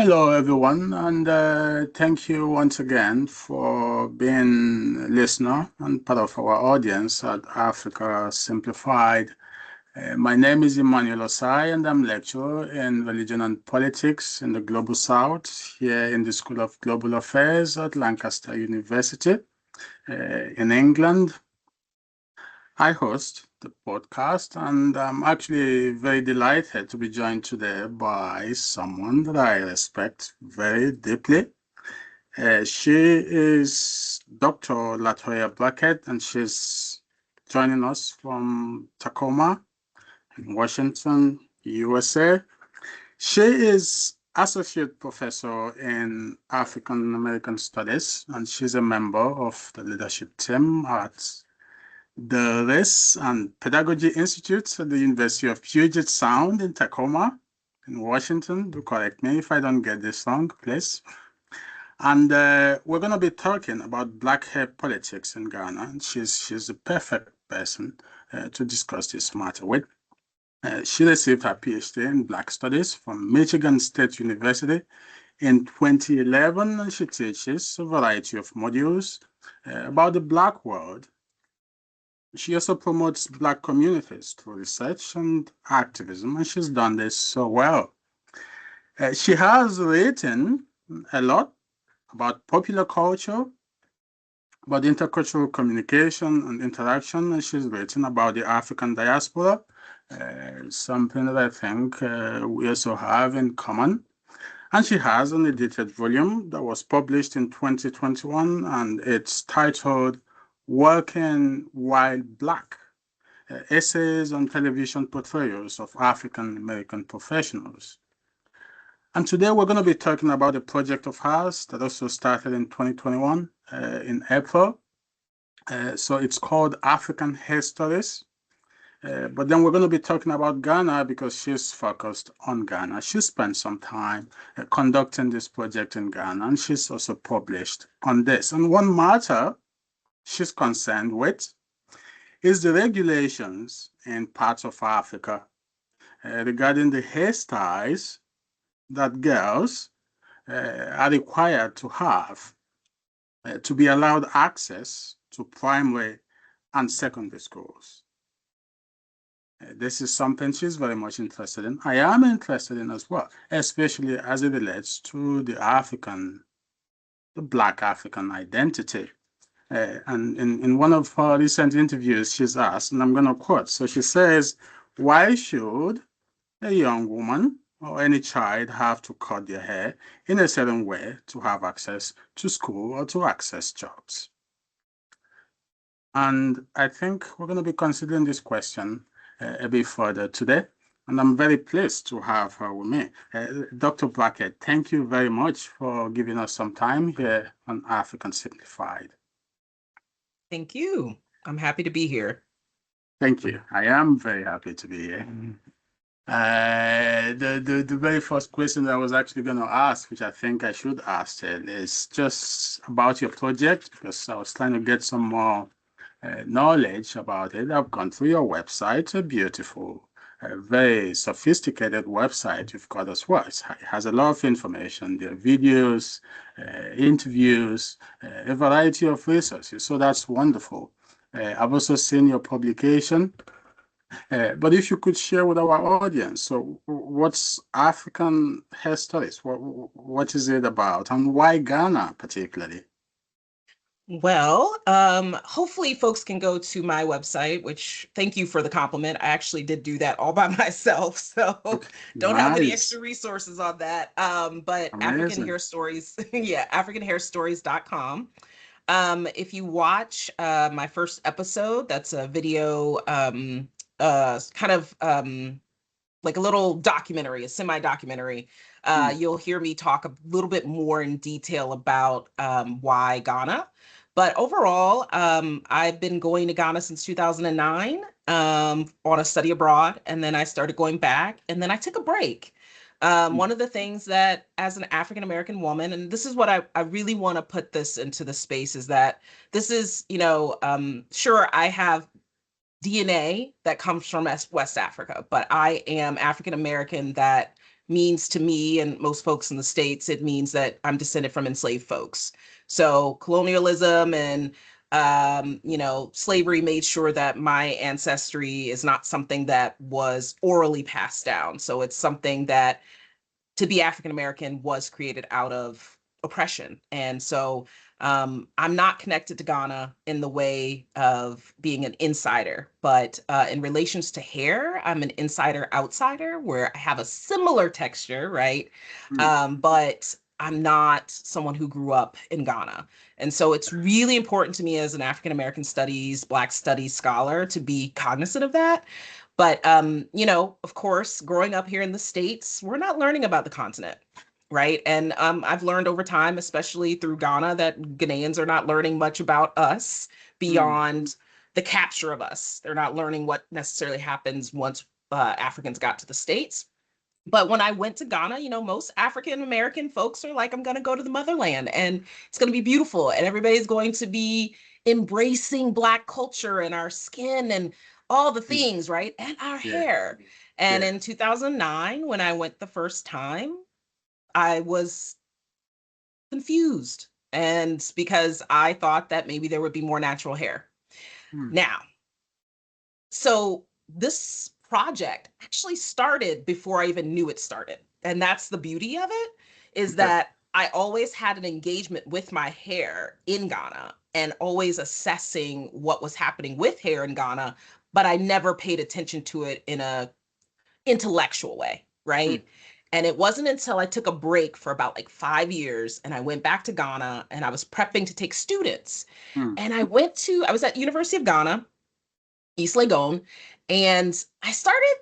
Hello, everyone, and thank you once again for being a listener and part of our audience at Africa Simplified. My name is Emmanuel Ossai, and I'm lecturer in religion and politics in the Global South here in the School of Global Affairs at Lancaster University in England. I host the podcast, and I'm actually very delighted to be joined today by someone that I respect very deeply. She is Dr. LaToya Brackett, and she's joining us from Tacoma in Washington, USA. She is Associate Professor in African American Studies, and she's a member of the leadership team at the Race and Pedagogy Institute at the University of Puget Sound in Tacoma, in Washington. Do correct me if I don't get this wrong, please. And we're going to be talking about Black hair politics in Ghana. And she's the perfect person to discuss this matter with. She received her PhD in Black Studies from Michigan State University in 2011, and she teaches a variety of modules about the Black world. She also promotes Black communities through research and activism, and she's done this so well. She has written a lot about popular culture, about intercultural communication and interaction, and she's written about the African diaspora, something that I think we also have in common. And she has an edited volume that was published in 2021, and it's titled Working While Black, Essays on Television Portrayals of African American Professionals. And today we're going to be talking about a project of hers that also started in 2021 in April. So it's called African Hair Stories. But then we're going to be talking about Ghana because she's focused on Ghana. She spent some time conducting this project in Ghana, and she's also published on this. And one matter she's concerned with is the regulations in parts of Africa regarding the hairstyles that girls are required to have to be allowed access to primary and secondary schools. This is something she's very much interested in. I am interested in as well, especially as it relates to the Black African identity. And in one of her recent interviews, she's asked, and I'm going to quote, so she says, why should a young woman or any child have to cut their hair in a certain way to have access to school or to access jobs? And I think we're going to be considering this question a bit further today. And I'm very pleased to have her with me. Dr. Brackett, thank you very much for giving us some time here on African Simplified. Thank you. I'm happy to be here. Thank you. I am very happy to be here. The very first question that I was actually going to ask, which I think I should ask it, is just about your project, because I was trying to get some more knowledge about it. I've gone through your website, a beautiful, very sophisticated website you've got as well. It has a lot of information. There are videos, interviews, a variety of resources. So that's wonderful. I've also seen your publication. But if you could share with our audience, so what's African Hair Stories? What is it about, and why Ghana particularly? Well, hopefully folks can go to my website, which thank you for the compliment. I actually did do that all by myself. So don't have any extra resources on that. But Amazing. African Hair Stories, yeah, AfricanHairStories.com. If you watch my first episode, that's a video, kind of like a little documentary, a semi-documentary. You'll hear me talk a little bit more in detail about why Ghana. But overall, I've been going to Ghana since 2009 on a study abroad, and then I started going back, and then I took a break. One of the things that, as an African-American woman, and this is what I really want to put this into the space, is that this is, sure, I have DNA that comes from West Africa, but I am African-American that means to me and most folks in the States, it means that I'm descended from enslaved folks. So colonialism and slavery made sure that my ancestry is not something that was orally passed down. So it's something that to be African American was created out of oppression. And so I'm not connected to Ghana in the way of being an insider, but in relations to hair, I'm an insider outsider where I have a similar texture, right? Mm. But I'm not someone who grew up in Ghana. And so it's really important to me as an African American studies, Black studies scholar to be cognizant of that. But of course, growing up here in the States, we're not learning about the continent, right? And I've learned over time, especially through Ghana, that Ghanaians are not learning much about us Mm. beyond the capture of us. They're not learning what necessarily happens once Africans got to the States. But when I went to Ghana, most African American folks are like, I'm going to go to the motherland and it's going to be beautiful. And everybody's going to be embracing Black culture and our skin and all the Mm. things, right? And our Yeah. hair. And Yeah. in 2009, when I went the first time, I was confused. And because I thought that maybe there would be more natural hair. Mm. Now, so this project actually started before I even knew it started. And that's the beauty of it, is Okay. that I always had an engagement with my hair in Ghana and always assessing what was happening with hair in Ghana, but I never paid attention to it in a intellectual way, Mm. right? And it wasn't until I took a break for about like 5 years and I went back to Ghana and I was prepping to take students. Mm. And I was at University of Ghana, East Legon, and I started,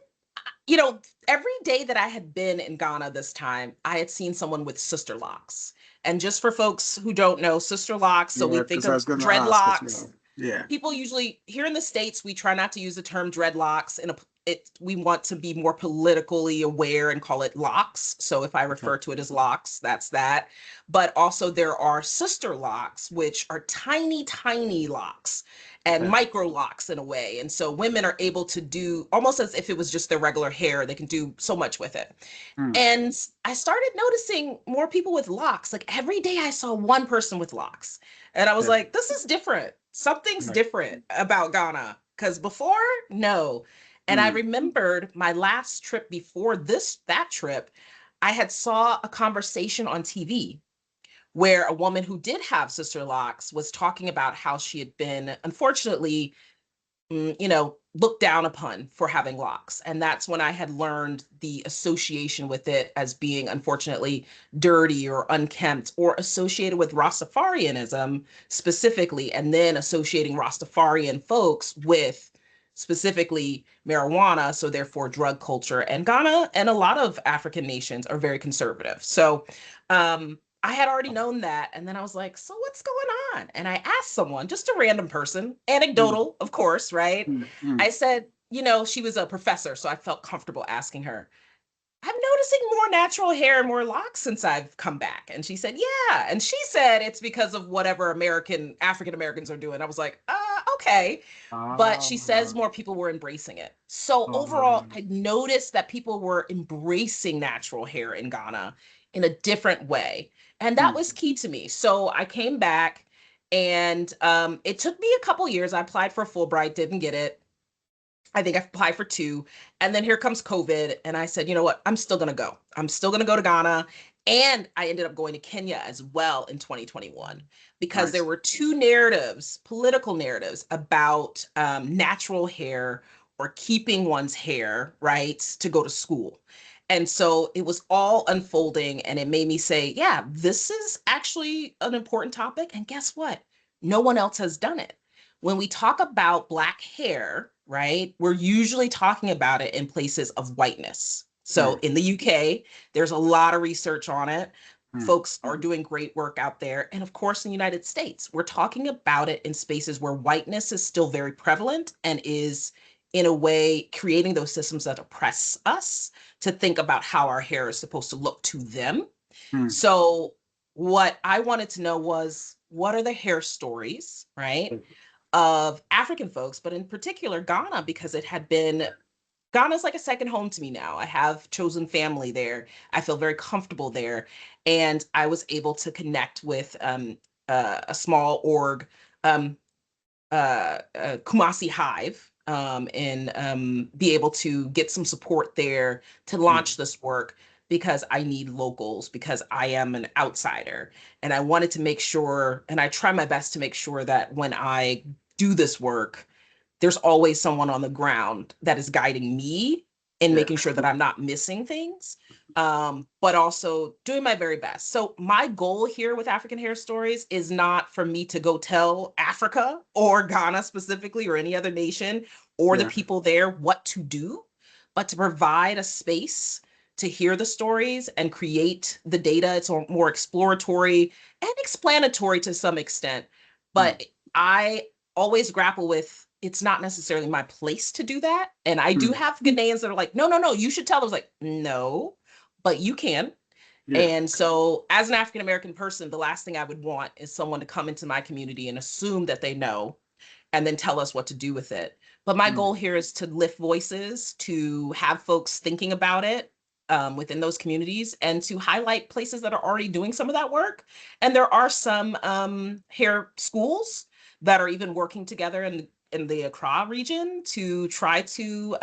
you know, every day that I had been in Ghana this time, I had seen someone with sister locks. And just for folks who don't know, sister locks, so we Yeah, think because I of was going to ask as dreadlocks. well. Yeah. People usually here in the States, we try not to use the term dreadlocks in a we want to be more politically aware and call it locks. So if I Okay. refer to it as locks, that's that. But also there are sister locks, which are tiny, tiny locks and Okay. micro locks in a way. And so women are able to do almost as if it was just their regular hair, they can do so much with it. Mm. And I started noticing more people with locks. Like every day I saw one person with locks. And I was Yeah. like, this is different. Something's Right. different about Ghana. Because before, no. And I Mm. remembered my last trip before that trip, I had saw a conversation on TV where a woman who did have sister locks was talking about how she had been, unfortunately, looked down upon for having locks. And that's when I had learned the association with it as being, unfortunately, dirty or unkempt or associated with Rastafarianism specifically, and then associating Rastafarian folks with specifically marijuana. So, therefore, drug culture. And Ghana and a lot of African nations are very conservative. So, I had already known that. And then I was like, so what's going on? And I asked someone, just a random person, Mm. anecdotal, of course, right? Mm. Mm. I said, she was a professor, so I felt comfortable asking her, I'm noticing more natural hair and more locks since I've come back. And she said, yeah. And she said it's because of whatever African Americans are doing. I was like, okay. But Ah. she says more people were embracing it. So overall, Um, I noticed that people were embracing natural hair in Ghana in a different way. And that mm. was key to me. So I came back and it took me a couple years. I applied for Fulbright, didn't get it. I think I applied for two. And then here comes COVID. And I said, you know what? I'm still going to go. I'm still going to go to Ghana. And I ended up going to Kenya as well in 2021 because there Nice. were two narratives, political narratives about natural hair or keeping one's hair, right, to go to school. And so it was all unfolding and it made me say, yeah, this is actually an important topic. And guess what? No one else has done it. When we talk about Black hair, right, we're usually talking about it in places of whiteness. So Mm. in the UK, there's a lot of research on it. Mm. Folks are doing great work out there. And of course, in the United States, we're talking about it in spaces where whiteness is still very prevalent and is, in a way, creating those systems that oppress us to think about how our hair is supposed to look to them. Mm. So, what I wanted to know was what are the hair stories, right? Of African folks, but in particular Ghana, because it had been Ghana's like a second home to me now. I have chosen family there. I feel very comfortable there. And I was able to connect with a small org, um, Kumasi Hive, and be able to get some support there to Mm. launch this work because I need locals, because I am an outsider. And I wanted to make sure, and I try my best to make sure that when I do this work, there's always someone on the ground that is guiding me and Yeah. making sure that I'm not missing things, but also doing my very best. So my goal here with African Hair Stories is not for me to go tell Africa or Ghana specifically or any other nation or the Yeah. people there what to do, but to provide a space to hear the stories and create the data. It's more exploratory and explanatory to some extent, Mm. but I always grapple with it's not necessarily my place to do that. And I do Mm. have Ghanaians that are like, no, no, no, you should tell them. I was like, no, but you can. Yeah. And so, as an African American person, the last thing I would want is someone to come into my community and assume that they know and then tell us what to do with it. But my Mm. goal here is to lift voices, to have folks thinking about it within those communities, and to highlight places that are already doing some of that work. And there are some hair schools that are even working together in the Accra region to try to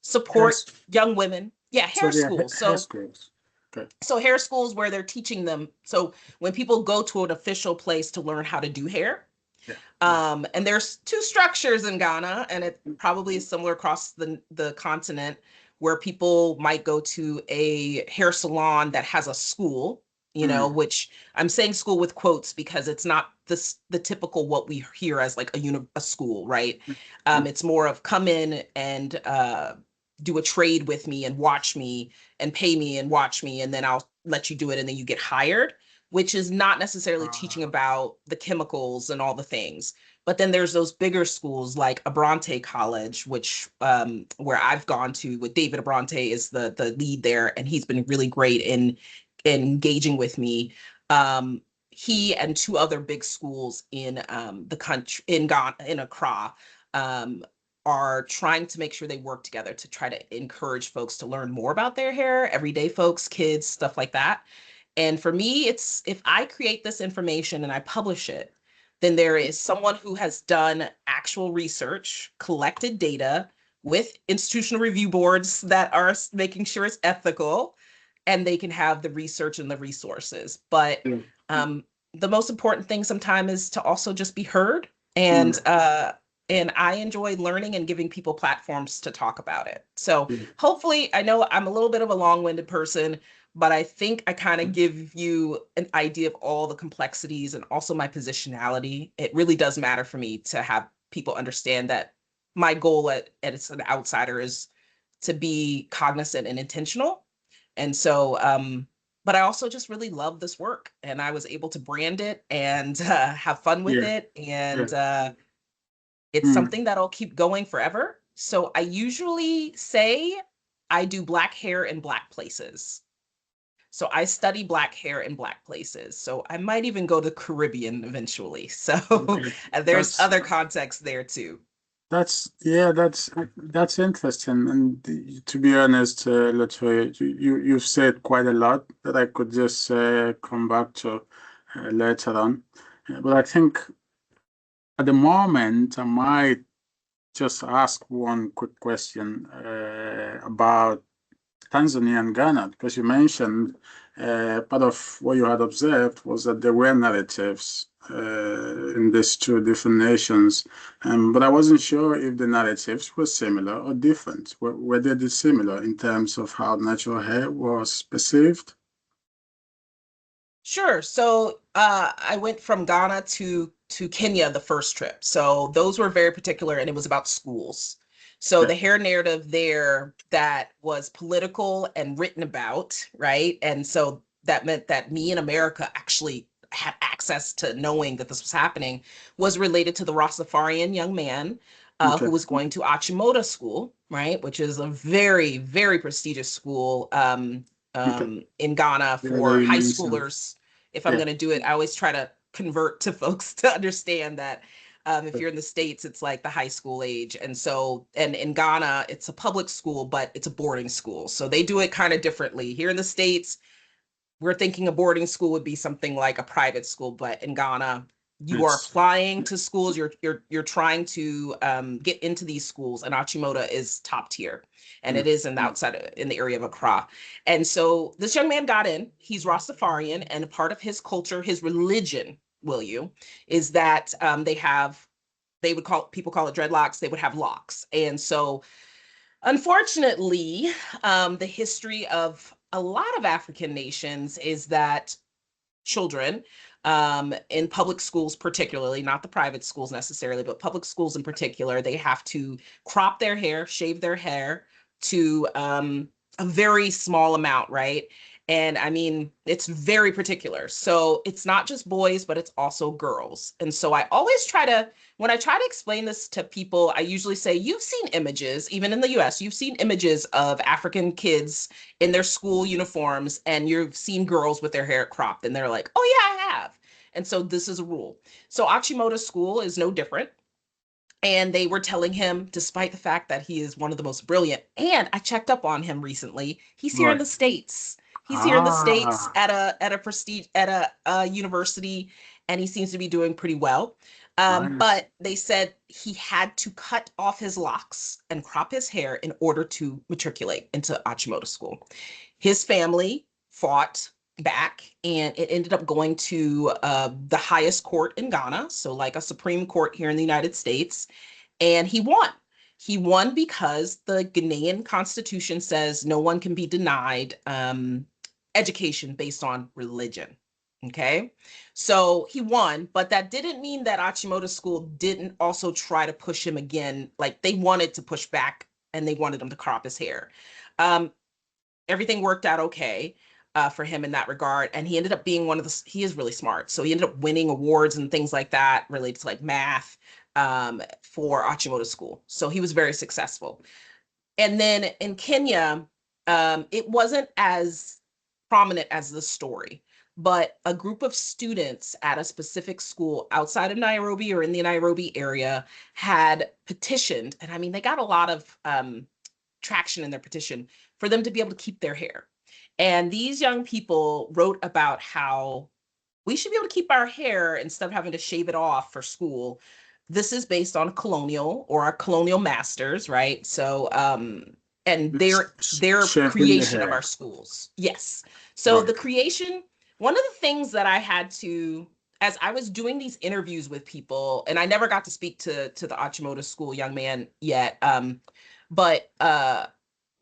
support Yes. young women. Yeah, So hair they are schools. hair So schools. Okay. hair schools where they're teaching them. So when people go to an official place to learn how to do hair, Yeah. Yeah. and there's two structures in Ghana, and it probably is similar across the continent, where people might go to a hair salon that has a school, Mm. which I'm saying school with quotes because it's not the typical what we hear as like a school, right? Mm. It's more of come in and do a trade with me and watch me and pay me and watch me, and then I'll let you do it, and then you get hired, which is not necessarily teaching Uh, about the chemicals and all the things. But then there's those bigger schools like Abronte College, which where I've gone to with David Abronte is the lead there, and he's been really great in engaging with me. He and two other big schools in the country in Ghana in Accra um, are trying to make sure they work together to try to encourage folks to learn more about their hair, everyday folks, kids, stuff like that. And for me, it's if I create this information and I publish it, then there is someone who has done actual research, collected data with institutional review boards that are making sure it's ethical, and they can have the research and the resources. But yeah. um, the most important thing sometimes is to also just be heard. Mm. And I enjoy learning and giving people platforms to talk about it. So Yeah. hopefully, I know I'm a little bit of a long-winded person, but I think I kind of give you an idea of all the complexities and also my positionality. It really does matter for me to have people understand that my goal as an outsider is to be cognizant and intentional. And so, but I also just really love this work, and I was able to brand it and have fun with Yeah. it. Yeah. And it's Mm. something that'll keep going forever. So I usually say I do black hair in black places. So I study black hair in black places. So I might even go to Caribbean eventually. So Okay. and there's That's other context there too. yeah, that's interesting. And to be honest, LaToya, you've said quite a lot that I could just come back to later on. But I think at the moment, I might just ask one quick question about Tanzania and Ghana, because you mentioned part of what you had observed was that there were narratives in these two different nations, but I wasn't sure if the narratives were similar or different. Were they dissimilar in terms of how natural hair was perceived? Sure. So I went from Ghana to Kenya the first trip. So those were very particular, and it was about schools. So Okay. the hair narrative there that was political and written about, right? And so that meant that me in America actually had access to knowing that this was happening was related to the Rastafarian young man who Okay. was going to Achimota School, right? Which is a very, very prestigious school Okay. in Ghana Yeah, for that you high mentioned. schoolers. If I'm Yeah. going to do it, I always try to convert to folks to understand that If you're in the States, it's like the high school age. And so, and in Ghana, it's a public school, but it's a boarding school. So they do it kind of differently. Here in the States, we're thinking a boarding school would be something like a private school, but in Ghana, you are It's applying to schools. You're trying to get into these schools, and Achimota is top tier, and it is in the in the area of Accra. And so this young man got in. He's Rastafarian, and a part of his culture, his religion, will you, is that they would call people call it dreadlocks. They would have locks, and so unfortunately, the history of a lot of African nations is that children in public schools, particularly, not the private schools necessarily, but public schools in particular, they have to crop their hair, shave their hair to a very small amount, right? And I mean, it's very particular. So it's not just boys, but it's also girls. And so I always try to, when I try to explain this to people, I usually say, you've seen images, even in the US, you've seen images of African kids in their school uniforms, and you've seen girls with their hair cropped, and they're like, oh yeah, I have. And so this is a rule. So Achimota School is no different. And they were telling him, despite the fact that he is one of the most brilliant, and I checked up on him recently, he's here in right. the States. He's here in the States Ah, at a prestige at a university, and he seems to be doing pretty well. nice. But they said he had to cut off his locks and crop his hair in order to matriculate into Achimota School. His family fought back, and it ended up going to the highest court in Ghana, so like a Supreme Court here in the United States, and he won. He won because the Ghanaian constitution says no one can be denied education based on religion. Okay, so he won, but that didn't mean that Achimota School didn't also try to push him again. Like they wanted to push back, and they wanted him to crop his hair. Um, Everything worked out okay for him in that regard. And he ended up being he is really smart. So he ended up winning awards and things like that related to like math for Achimota School. So he was very successful. And then in Kenya, it wasn't as prominent as the story, but a group of students at a specific school outside of Nairobi or in the Nairobi area had petitioned. And I mean, they got a lot of traction in their petition for them to be able to keep their hair. And these young people wrote about how we should be able to keep our hair instead of having to shave it off for school. This is based on colonial or our colonial masters, right? So, and their Shaping the creation of our hair. schools. Yes. So Right. the creation, one of the things that I had to, as I was doing these interviews with people, and I never got to speak to the Achimota School young man yet, but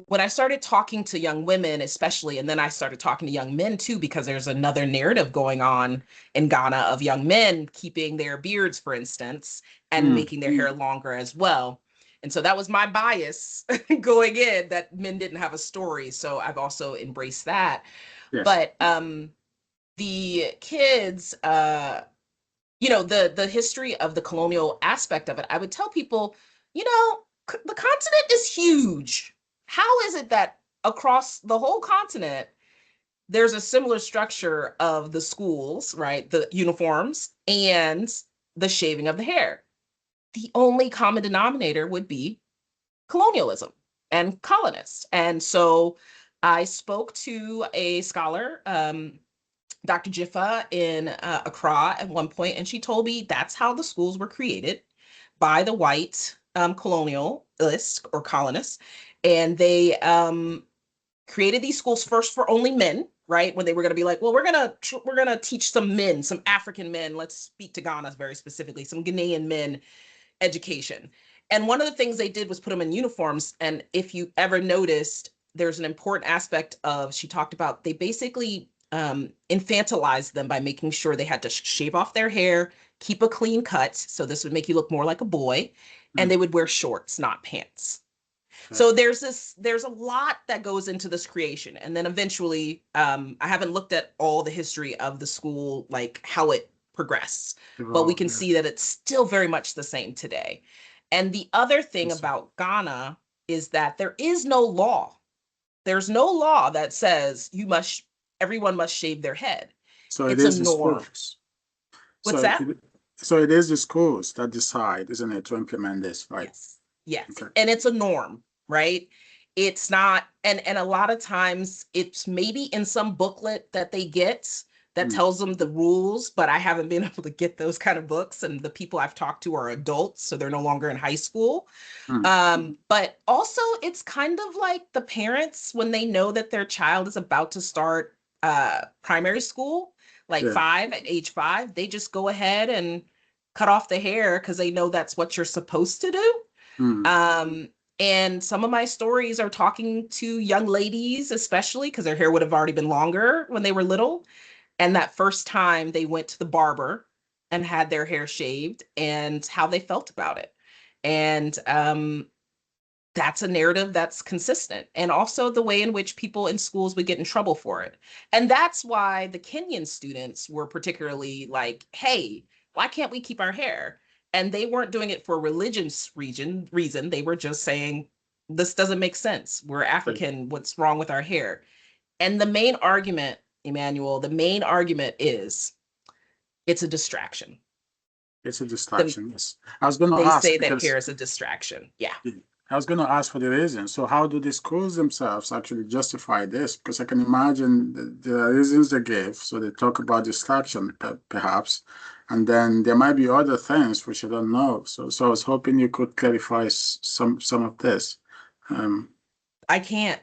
when I started talking to young women, especially, and then I started talking to young men too, because there's another narrative going on in Ghana of young men keeping their beards, for instance, and Mm, making their hair longer as well. And so that was my bias going in, that men didn't have a story. So I've also embraced that. yes. But the kids, the history of the colonial aspect of it, I would tell people, the continent is huge. How is it that across the whole continent there's a similar structure of the schools, right? The uniforms and the shaving of the hair. The only common denominator would be colonialism and colonists. And so I spoke to a scholar, Dr. Jiffa in Accra at one point, and she told me that's how the schools were created by the white colonialists or colonists. And they created these schools first for only men, right? When they were going to be like, well, we're gonna teach some men, some African men. Let's speak to Ghana very specifically, some Ghanaian men education. And one of the things they did was put them in uniforms. And if you ever noticed, there's an important aspect of, she talked about, they basically infantilized them by making sure they had to shave off their hair, keep a clean cut. So this would make you look more like a boy. And Mm, they would wear shorts, not pants. okay. So there's a lot that goes into this creation. And then eventually, I haven't looked at all the history of the school, like how it progressed, but we Evolve, can see yes. that it's still very much the same today. And the other thing Yes. about Ghana is that there is no law. There's no law that says everyone must shave their head. So it It's a is norm. schools. What's So that? So it is the schools that decide, isn't it, to implement this, right? Yes. Yes. Okay. And it's a norm, right? It's not, and a lot of times it's maybe in some booklet that they get that Mm, tells them the rules, but I haven't been able to get those kind of books. And the people I've talked to are adults, so they're no longer in high school. mm, But also it's kind of like the parents when they know that their child is about to start primary school, like yeah. five, at age 5, they just go ahead and cut off the hair because they know that's what you're supposed to do. Mm, Um, and some of my stories are talking to young ladies, especially because their hair would have already been longer when they were little. And that first time they went to the barber and had their hair shaved and how they felt about it. And that's a narrative that's consistent. And also the way in which people in schools would get in trouble for it. And that's why the Kenyan students were particularly like, hey, why can't we keep our hair? And they weren't doing it for a religious reason. They were just saying, this doesn't make sense. We're okay. African. What's wrong with our hair? And the main argument, Emmanuel, the main argument is it's a distraction. It's a The, distraction. Yes. I was going to they ask say that because hair is a distraction. Yeah. I was going to ask for the reason. So how do the schools themselves actually justify this? Because I can imagine the reasons they give. So they talk about distraction, perhaps, and then there might be other things which I don't know. So I was hoping you could clarify some of this. Um, I can't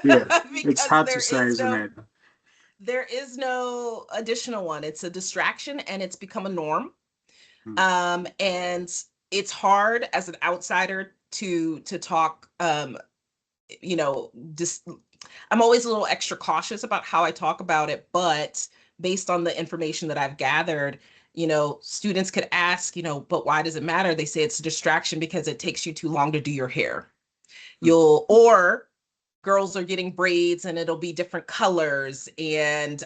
yeah, it's because hard to say, isn't it? there is no additional one. It's a distraction and it's become a norm. Mm, And it's hard as an outsider to talk you know, just I'm always a little extra cautious about how I talk about it, but based on the information that I've gathered, students could ask, but why does it matter? They say it's a distraction because it takes you too long to do your hair. mm, Or girls are getting braids and it'll be different colors and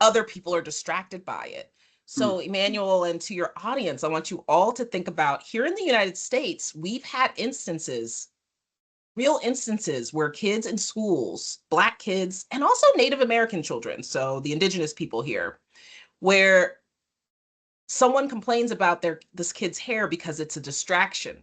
other people are distracted by it. mm, So, Emmanuel, and to your audience, I want you all to think about here in the United States, we've had instances, real instances, where kids in schools, Black kids, and also Native American children, so the indigenous people here, where someone complains about this kid's hair because it's a distraction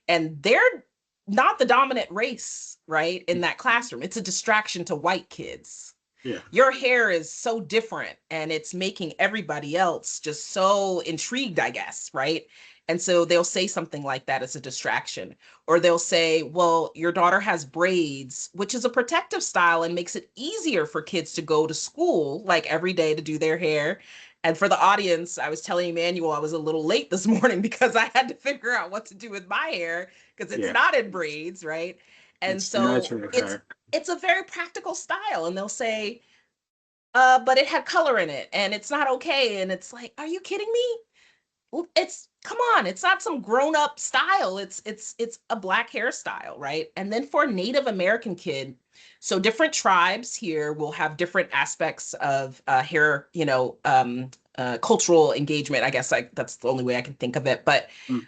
and they're not the dominant race, right? In mm. that classroom, it's a distraction to white kids. Yeah, Your hair is so different and it's making everybody else just so intrigued, I guess, right? And so they'll say something like that as a distraction. Or they'll say, well, your daughter has braids, which is a protective style and makes it easier for kids to go to school like every day to do their hair. And for the audience, I was telling Emmanuel I was a little late this morning because I had to figure out what to do with my hair because it's yeah. not in braids, right? And It's so natural it's hair. it's a very practical style. And they'll say, but it had color in it and it's not okay. And it's like, are you kidding me? It's come on, it's not some grown-up style. It's a Black hairstyle, right? And then for a Native American kid, so different tribes here will have different aspects of hair, cultural engagement. I guess that's the only way I can think of it. But Mm,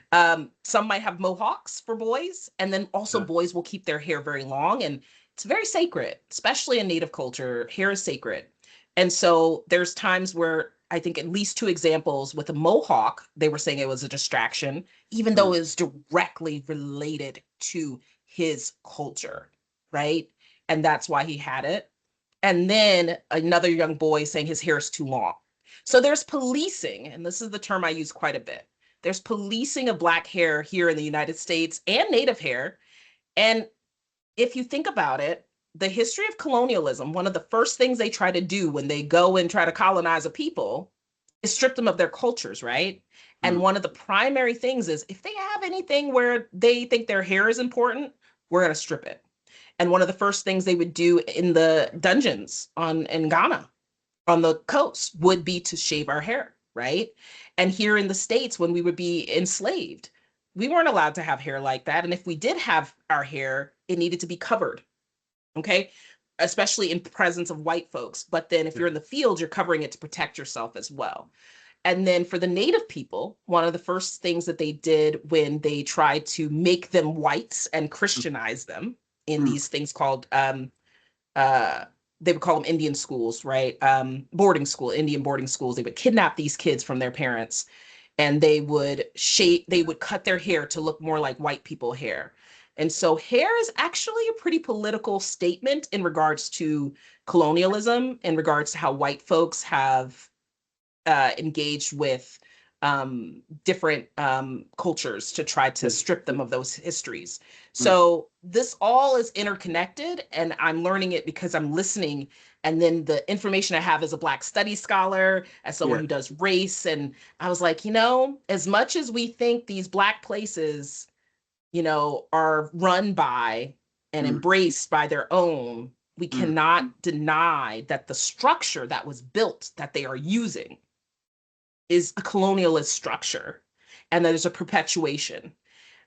some might have mohawks for boys, and then also yeah, boys will keep their hair very long, and it's very sacred, especially in Native culture. Hair is sacred. And so there's times where I think at least 2 examples with a mohawk, they were saying it was a distraction, even though mm, it was directly related to his culture, right? And that's why he had it. And then another young boy saying his hair is too long. So there's policing, and this is the term I use quite a bit. There's policing of Black hair here in the United States and Native hair. And if you think about it, the history of colonialism, one of the first things they try to do when they go and try to colonize a people is strip them of their cultures, right? And mm, one of the primary things is if they have anything where they think their hair is important, we're going to strip it. And one of the first things they would do in the dungeons in Ghana on the coast would be to shave our hair, right? And here in the States, when we would be enslaved, we weren't allowed to have hair like that. And if we did have our hair, it needed to be covered, okay? Especially in presence of white folks. But then if yeah, you're in the field, you're covering it to protect yourself as well. And then for the Native people, one of the first things that they did when they tried to make them whites and mm, Christianize them in mm, these things called uh, they would call them Indian schools, right? Boarding school, Indian boarding schools. They would kidnap these kids from their parents and they would cut their hair to look more like white people hair. And so hair is actually a pretty political statement in regards to colonialism, in regards to how white folks have engaged with different cultures to try to Yes. strip them of those histories. Mm. So this all is interconnected, and I'm learning it because I'm listening. And then the information I have as a Black studies scholar, as someone Yeah. who does race, and I was like, as much as we think these Black places, are run by and Mm. embraced by their own, we Mm. cannot deny that the structure that was built that they are using is a colonialist structure, and there's a perpetuation.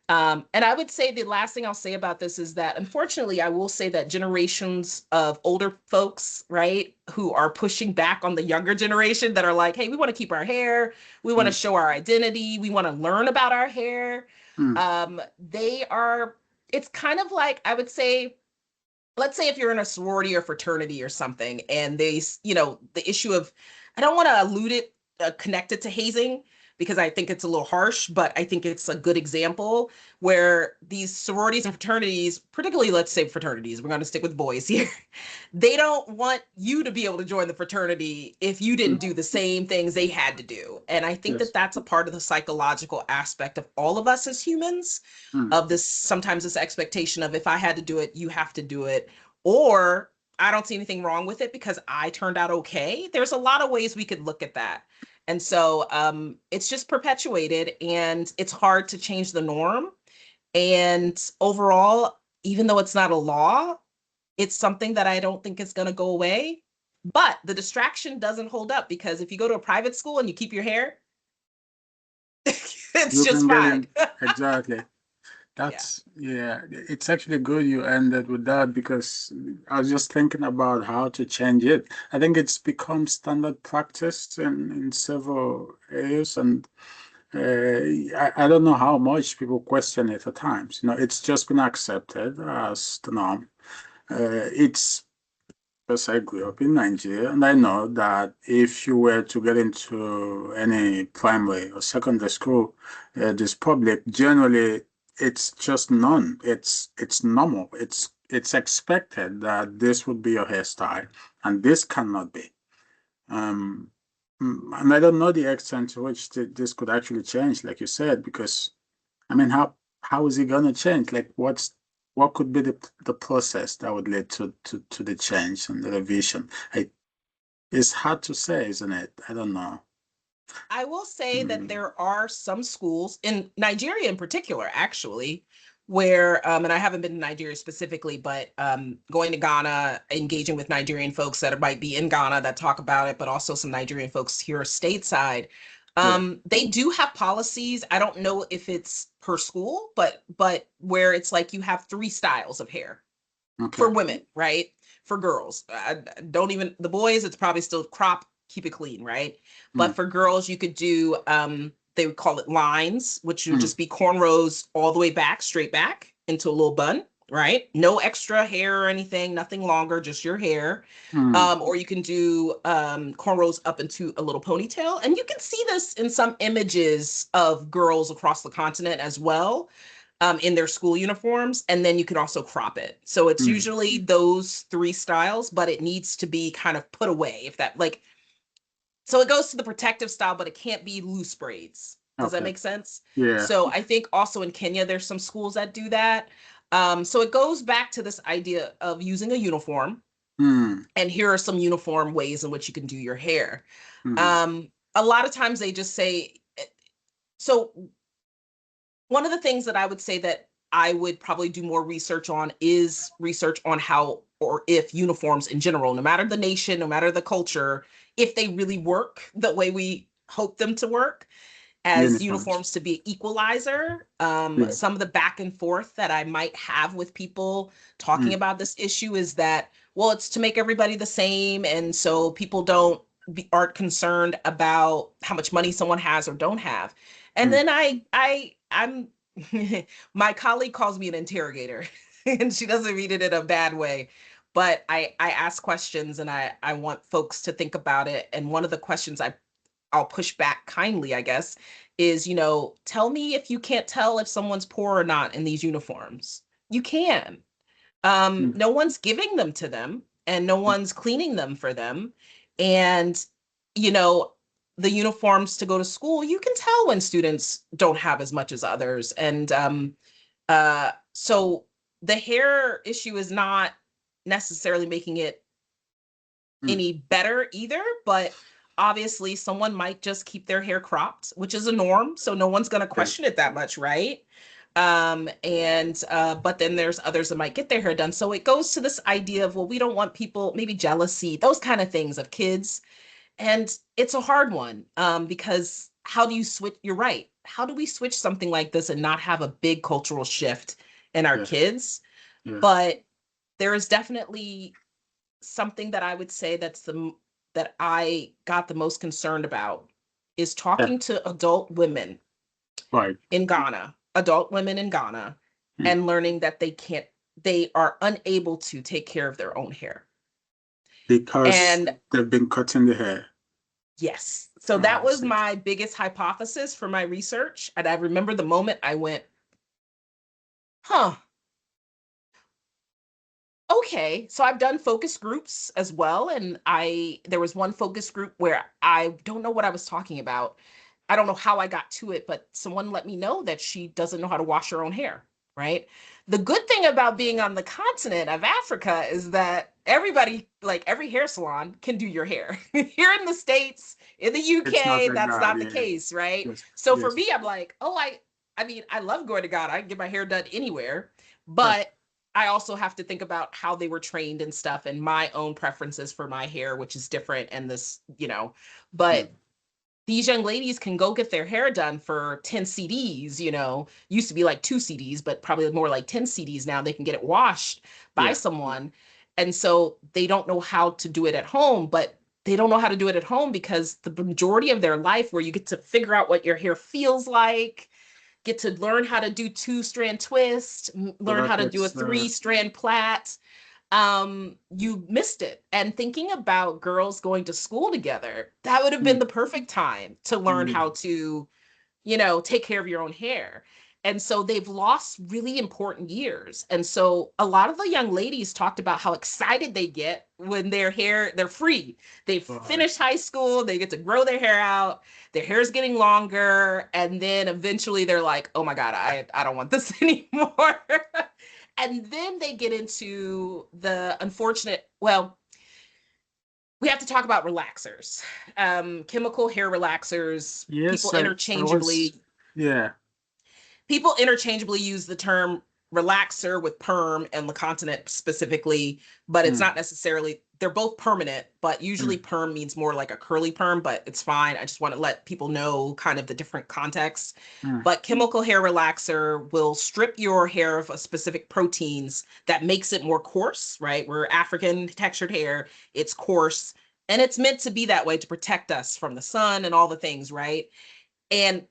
And I would say the last thing I'll say about this is that, unfortunately, I will say that generations of older folks, right, who are pushing back on the younger generation that are like, hey, we want to keep our hair, we want to Mm. show our identity, we want to learn about our hair. Mm. They are, it's kind of like, I would say, let's say if you're in a sorority or fraternity or something, and the issue of, I don't want to allude it, connect it to hazing, because I think it's a little harsh, but I think it's a good example where these sororities and fraternities, particularly, let's say fraternities, we're going to stick with boys here, they don't want you to be able to join the fraternity if you didn't Mm. do the same things they had to do. And I think that Yes. that's a part of the psychological aspect of all of us as humans, Mm. of this, sometimes this expectation of, if I had to do it, you have to do it, or I don't see anything wrong with it because I turned out okay. There's a lot of ways we could look at that. And so it's just perpetuated, and it's hard to change the norm. And overall, even though it's not a law, it's something that I don't think is going to go away. But the distraction doesn't hold up, because if you go to a private school and you keep your hair, it's You just can get fine. in. Exactly. Yeah. Yeah, it's actually good you ended with that because I was just thinking about how to change it. I think it's become standard practice in several areas, and I don't know how much people question it at times. It's just been accepted as the norm. It's because I grew up in Nigeria, and I know that if you were to get into any primary or secondary school, this public, generally it's just none. It's normal. It's expected that this would be your hairstyle, and this cannot be. Um, and I don't know the extent to which this could actually change, like you said, because I mean, how is it gonna change? Like, what could be the process that would lead to the change and the revision? It's hard to say, isn't it? I don't know. I will say that Mm. there are some schools in Nigeria in particular, actually, where, and I haven't been to Nigeria specifically, but going to Ghana, engaging with Nigerian folks that might be in Ghana that talk about it, but also some Nigerian folks here stateside. Yeah. They do have policies. I don't know if it's per school, but where it's like you have three styles of hair Okay. for women, right? For girls, don't even the boys. It's probably still crop, keep it clean, right? But Mm. for girls, you could do they would call it lines, which would Mm. just be cornrows all the way back, straight back into a little bun, right? No extra hair or anything, nothing longer, just your hair. Mm. Or you can do cornrows up into a little ponytail, and you can see this in some images of girls across the continent as well, in their school uniforms. And then you can also crop it. So it's Mm. usually those three styles, but it needs to be kind of put away, if that, like, so it goes to the protective style, but it can't be loose braids. Does that Okay. make sense? Yeah. So I think also in Kenya, there's some schools that do that. So it goes back to this idea of using a uniform. Mm. And here are some uniform ways in which you can do your hair. Mm. A lot of times they just say, so one of the things that I would say that I would probably do more research on is research on how, or if uniforms in general, no matter the nation, no matter the culture, if they really work the way we hope them to work, as Uniforms. uniforms to be equalizer. Yeah. Some of the back and forth that I might have with people talking Mm. about this issue is that, well, it's to make everybody the same. And so people aren't concerned about how much money someone has or don't have. And Mm. then I'm, my colleague calls me an interrogator, and she doesn't mean it in a bad way. But I ask questions, and I want folks to think about it. And one of the questions I I'll push back kindly, I guess, is, tell me if you can't tell if someone's poor or not in these uniforms. You can. mm, No one's giving them to them, and no mm, one's cleaning them for them. And, you know, the uniforms to go to school, you can tell when students don't have as much as others. And so the hair issue is not necessarily making it mm. any better either, but obviously someone might just keep their hair cropped, which is a norm, so no one's going to Yeah, question it that much, right? And but then there's others that might get their hair done, so it goes to this idea of, well, we don't want people, maybe jealousy, those kind of things of kids. And it's a hard one, because how do you switch? You're right, how do we switch something like this and not have a big cultural shift in our yeah, kids? yeah, But there is definitely something that I would say that I got the most concerned about is yeah. talking to Right. adult women in Ghana, Mm. and learning that they are unable to take care of their own hair. Because And they've been cutting the hair. yes, so Ah, that I was see. my biggest hypothesis for my research. And I remember the moment I went, huh, okay. So I've done focus groups as well, and there was one focus group where I don't know what I was talking about. I don't know how I got to it, but someone let me know that she doesn't know how to wash her own hair, right? The good thing about being on the continent of Africa is that everybody, like every hair salon, can do your hair. Here in the States, in the It's not UK, like that's that. not the Yeah. case, right? Yes. So for Yes. me, I'm like, oh, I mean, I love going to God. I can get my hair done anywhere, Yeah. but I also have to think about how they were trained and stuff, and my own preferences for my hair, which is different. And this, Mm. but these young ladies can go get their hair done for 10 CDs, used to be like 2 CDs, but probably more like 10 CDs now. They can get it washed by Yeah. someone. And so they don't know how to do it at home, but they don't know how to do it at home because the majority of their life, where you get to figure out what your hair feels like, get to learn how to do 2-strand twist, So learn that how to do a gets 3-strand plait. You missed it. And thinking about girls going to school together, that would have been mm, the perfect time to learn mm, how to, take care of your own hair. And so they've lost really important years. And so a lot of the young ladies talked about how excited they get when they're free. They right. finish high school, they get to grow their hair out, their hair's getting longer, and then eventually they're like, oh my God, I don't want this anymore. And then they get into the unfortunate, well, we have to talk about relaxers, chemical hair relaxers. Yes, I was, yeah. People interchangeably use the term relaxer with perm and the continent specifically, but it's Mm, not necessarily, they're both permanent, but usually mm, perm means more like a curly perm, but it's fine. I just want to let people know kind of the different contexts. mm, But chemical hair relaxer will strip your hair of a specific proteins that makes it more coarse, right? We're African textured hair, it's coarse, and it's meant to be that way to protect us from the sun and all the things, right? And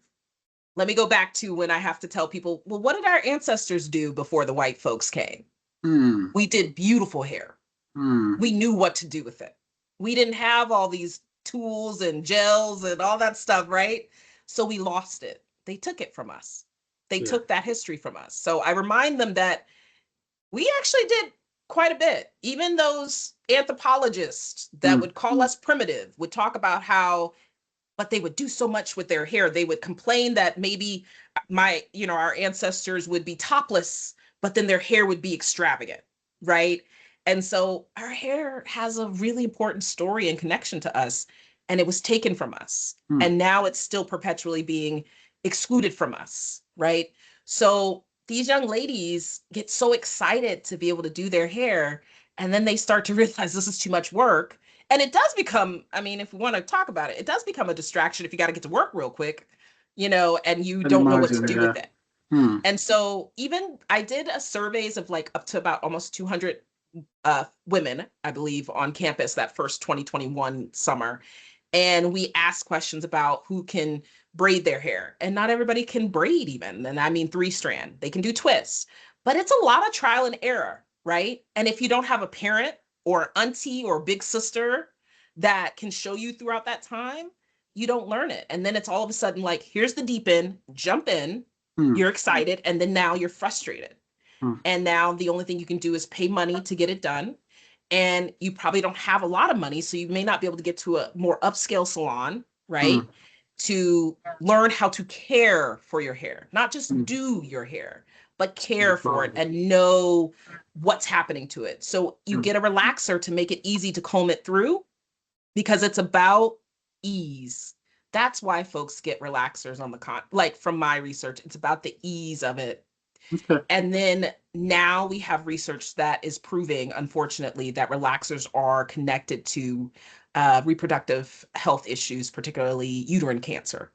let me go back to when I have to tell people, well, what did our ancestors do before the white folks came? mm, We did beautiful hair. mm. We knew what to do with it. We didn't have all these tools and gels and all that stuff, right? So we lost it. They took it from us. They Yeah. took that history from us. So I remind them that we actually did quite a bit. Even those anthropologists that Mm, would call us primitive would talk about how, but they would do so much with their hair. They would complain that maybe our ancestors would be topless, but then their hair would be extravagant, right? And so our hair has a really important story and connection to us, and it was taken from us. mm. And now it's still perpetually being excluded from us, right? So these young ladies get so excited to be able to do their hair, and then they start to realize this is too much work, and it does become, I mean, if we want to talk about it, it does become a distraction if you got to get to work real quick, and you Can don't know what to imagine, do yeah. with it. Mm, And so even I did a surveys of like up to about almost 200 women, I believe, on campus that first 2021 summer. And we asked questions about who can braid their hair. And not everybody can braid even. And I mean 3-strand. They can do twists. But it's a lot of trial and error, right? And if you don't have a parent or auntie or big sister that can show you throughout that time, you don't learn it. And then it's all of a sudden like, here's the deep end, jump in, mm, you're excited, and then now you're frustrated. mm, And now the only thing you can do is pay money to get it done. And you probably don't have a lot of money, so you may not be able to get to a more upscale salon, mm, right? To learn how to care for your hair, not just mm. do your hair, but No care for it problem. and know what's happening to it. So you Mm, get a relaxer to make it easy to comb it through, because it's about ease. That's why folks get relaxers on the like from my research, it's about the ease of it. okay. And then now we have research that is proving, unfortunately, that relaxers are connected to reproductive health issues, particularly uterine cancer.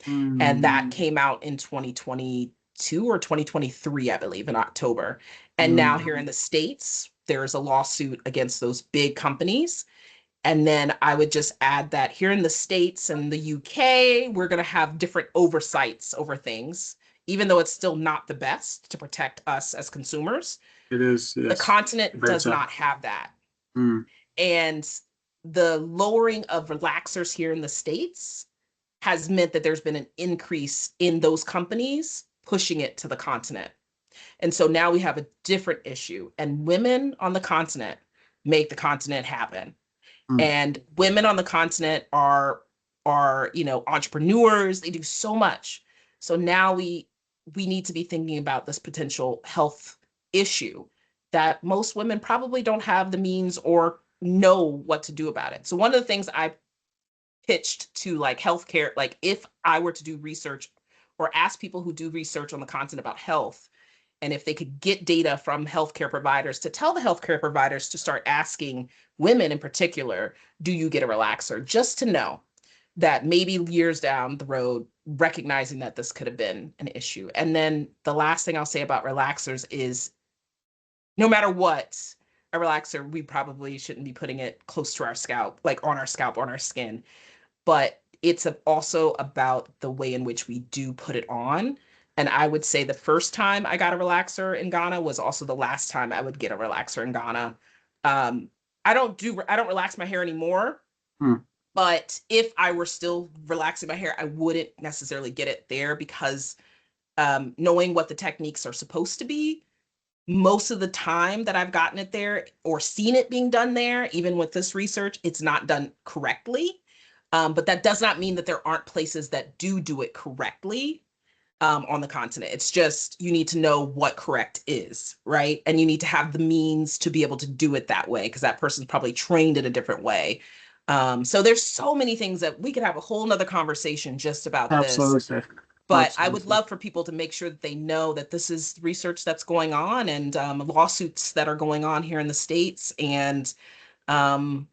And that Mm, came out in 2022 or 2023, I believe, in October. And now mm. here in the States, there's a lawsuit against those big companies. And then I would just add that here in the States and the UK, we're going to have different oversights over things, even though it's still not the best to protect us as consumers. It is, The yes. continent does Better. not have that. Mm, And the lowering of relaxers here in the States has meant that there's been an increase in those companies pushing it to the continent. And so now we have a different issue, and women on the continent make the continent happen. mm. And women on the continent are entrepreneurs. They do so much. So now we need to be thinking about this potential health issue that most women probably don't have the means or know what to do about it. So one of the things I pitched to like healthcare, like if I were to do research or ask people who do research on the continent about health, and if they could get data from healthcare providers, to tell the healthcare providers to start asking women in particular, do you get a relaxer? Just to know that maybe years down the road, recognizing that this could have been an issue. And then the last thing I'll say about relaxers is, no matter what, a relaxer, we probably shouldn't be putting it close to our scalp, like on our scalp, on our skin. But it's also about the way in which we do put it on. And I would say the first time I got a relaxer in Ghana was also the last time I would get a relaxer in Ghana. Um, I don't relax my hair anymore, Mm. but if I were still relaxing my hair, I wouldn't necessarily get it there, because knowing what the techniques are supposed to be, most of the time that I've gotten it there or seen it being done there, even with this research, it's not done correctly. But that does not mean that there aren't places that do it correctly on the continent. It's just you need to know what correct is, right? And you need to have the means to be able to do it that way, because that person's probably trained in a different way. So there's so many things that we could have a whole nother conversation just about this. Absolutely. But I would Absolutely. love for people to make sure that they know that this is research that's going on, and lawsuits that are going on here in the States. And um,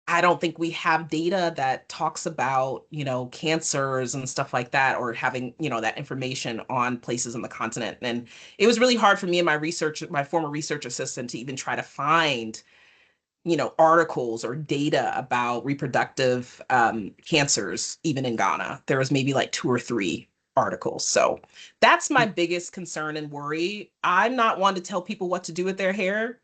I don't think we have data that talks about, cancers and stuff like that, or having, that information on places on the continent. And it was really hard for me and my former research assistant, to even try to find, articles or data about reproductive cancers, even in Ghana. There was maybe like two or three articles. So that's my biggest concern and worry. I'm not one to tell people what to do with their hair.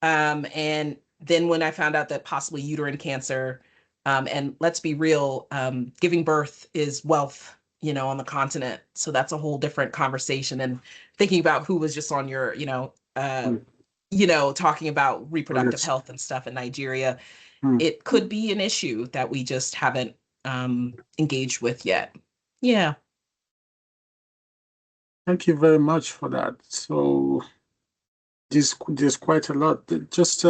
And then when I found out that possibly uterine cancer, and let's be real, giving birth is wealth, on the continent. So that's a whole different conversation. And thinking about who was just on your, Mm. talking about Oh, reproductive yes. health and stuff in Nigeria, Mm. it could be an issue that we just haven't engaged with yet. Yeah. Thank you very much for that. So there's quite a lot. Just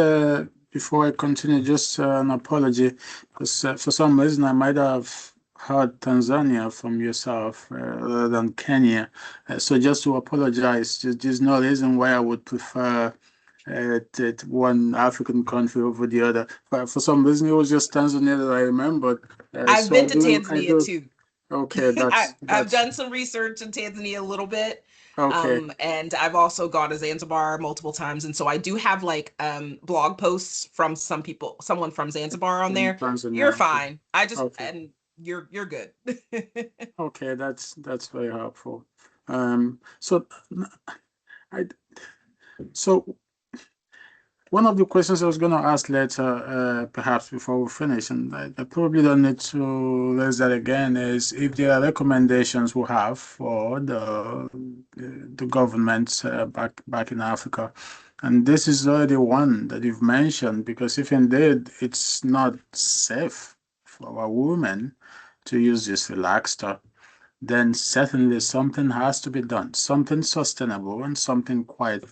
before I continue, just an apology, because for some reason I might have heard Tanzania from yourself rather than Kenya. So just to apologize, there's no reason why I would prefer one African country over the other. For some reason, it was just Tanzania that I remembered. I've So been to I Tanzania do. too. Okay, I've that's done some research in Tanzania a little bit. okay. And I've also gone to Zanzibar multiple times. And so I do have like blog posts from someone from Zanzibar on In there. You're Tanzania. Okay. fine. Okay. And you're good. Okay, that's very helpful. So I so one of the questions I was going to ask later, perhaps before we finish, and I probably don't need to raise that again, is if there are recommendations we have for the government back in Africa. And this is already one that you've mentioned, because if indeed it's not safe for our women to use this relaxer, then certainly something has to be done, something sustainable and something quite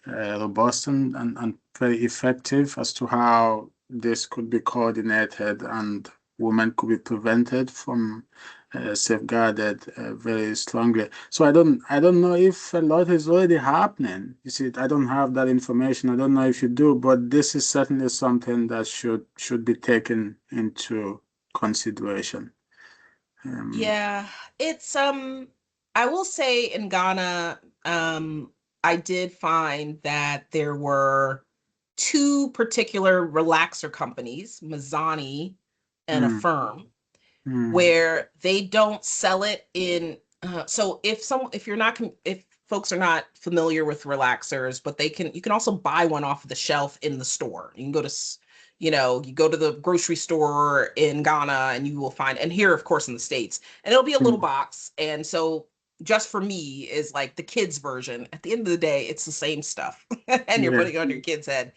robust and very effective as to how this could be coordinated and women could be prevented from safeguarded very strongly. So I don't know if a lot is already happening. You see, I don't have that information. I don't know if you do, but this is certainly something that should be taken into consideration. Um, Yeah, it's I will say in Ghana, I did find that there were two particular relaxer companies, Mazzani and mm, Affirm, mm, where they don't sell it in so if you're not if folks are not familiar with relaxers, but you can also buy one off the shelf in the store. You can go to you go to the grocery store in Ghana and you will find, and here of course in the States, and it'll be a little mm, box. And so just for me is like the kids version. At the end of the day, it's the same stuff and you're yeah. putting it on your kid's head.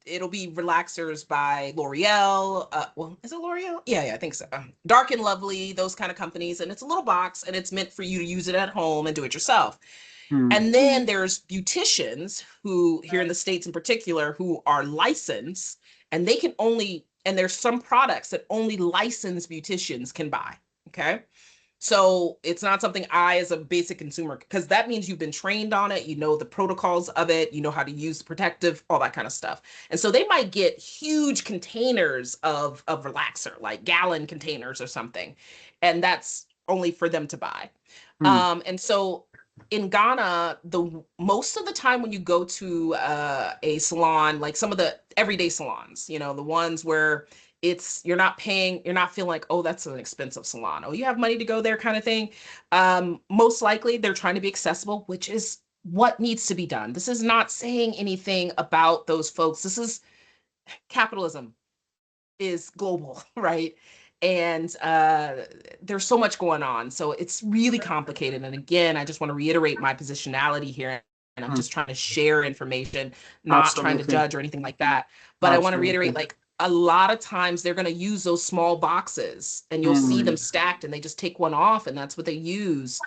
It'll be relaxers by L'Oreal. Well, is it L'Oreal? Yeah, I think so. Dark and Lovely, those kind of companies, and it's a little box, and it's meant for you to use it at home and do it yourself. Mm, And then there's beauticians who, here in the States in particular, who are licensed, and they can only, and there's some products that only licensed beauticians can buy. Okay. So it's not something I, as a basic consumer, because that means you've been trained on it, you know the protocols of it, you know how to use the protective, all that kind of stuff. And so they might get huge containers of relaxer, like gallon containers or something, and that's only for them to buy. mm, And so in Ghana, the most of the time when you go to a salon, like some of the everyday salons, the ones where you're not paying, you're not feeling like, oh, that's an expensive salon, oh, you have money to go there kind of thing. Most likely they're trying to be accessible, which is what needs to be done. This is not saying anything about those folks. This is capitalism is global, right? And there's so much going on. So it's really complicated. And again, I just want to reiterate my positionality here. And I'm mm. just trying to share information, not trying to Absolutely. judge or anything like that. But I want to reiterate, Absolutely. like, a lot of times they're going to use those small boxes and you'll see them Mm, stacked and they just take one off and that's what they use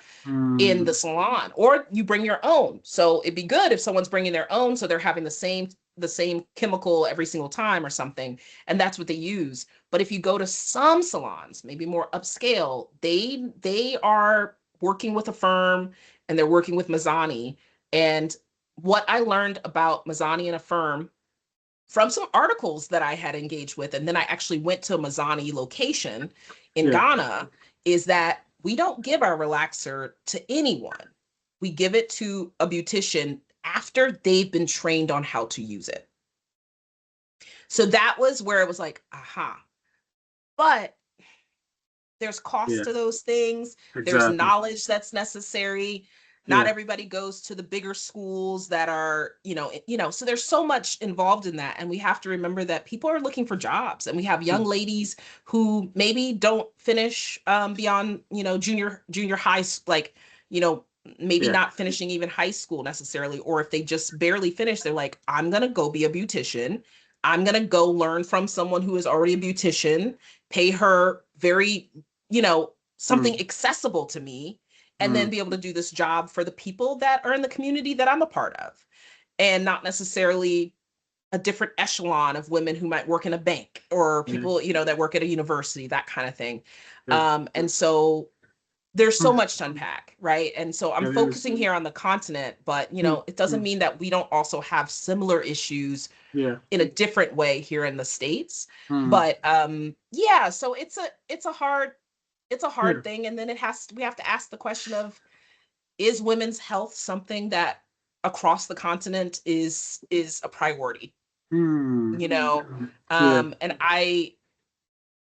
in the mm, salon, or you bring your own. So it'd be good if someone's bringing their own, so they're having the same chemical every single time or something, and that's what they use. But if you go to some salons, maybe more upscale, they are working with a firm and they're working with Mazzani. And what I learned about Mazzani and a firm from some articles that I had engaged with, and then I actually went to a Mazzani location in yeah. Ghana, is that we don't give our relaxer to anyone. We give it to a beautician after they've been trained on how to use it. So that was where it was like, aha. But there's cost Yeah. to those things. There's Exactly. knowledge that's necessary. Not Yeah. everybody goes to the bigger schools that are, so there's so much involved in that. And we have to remember that people are looking for jobs, and we have young Mm, ladies who maybe don't finish beyond, junior high, like, you know, maybe yeah. not finishing even high school necessarily, or if they just barely finish, they're like, I'm gonna go be a beautician. I'm gonna go learn from someone who is already a beautician, pay her very, something Mm, accessible to me, and then mm, be able to do this job for the people that are in the community that I'm a part of, and not necessarily a different echelon of women who might work in a bank, or yeah. people, that work at a university, that kind of thing. Yeah. And so there's so Mm, much to unpack, right? And so I'm it is. focusing here on the continent, but Mm, it doesn't mm, mean that we don't also have similar issues yeah. in a different way here in the States. Mm, But yeah, so it's a hard yeah. thing. And then we have to ask the question of, is women's health something that across the continent is a priority? Mm, You know, yeah.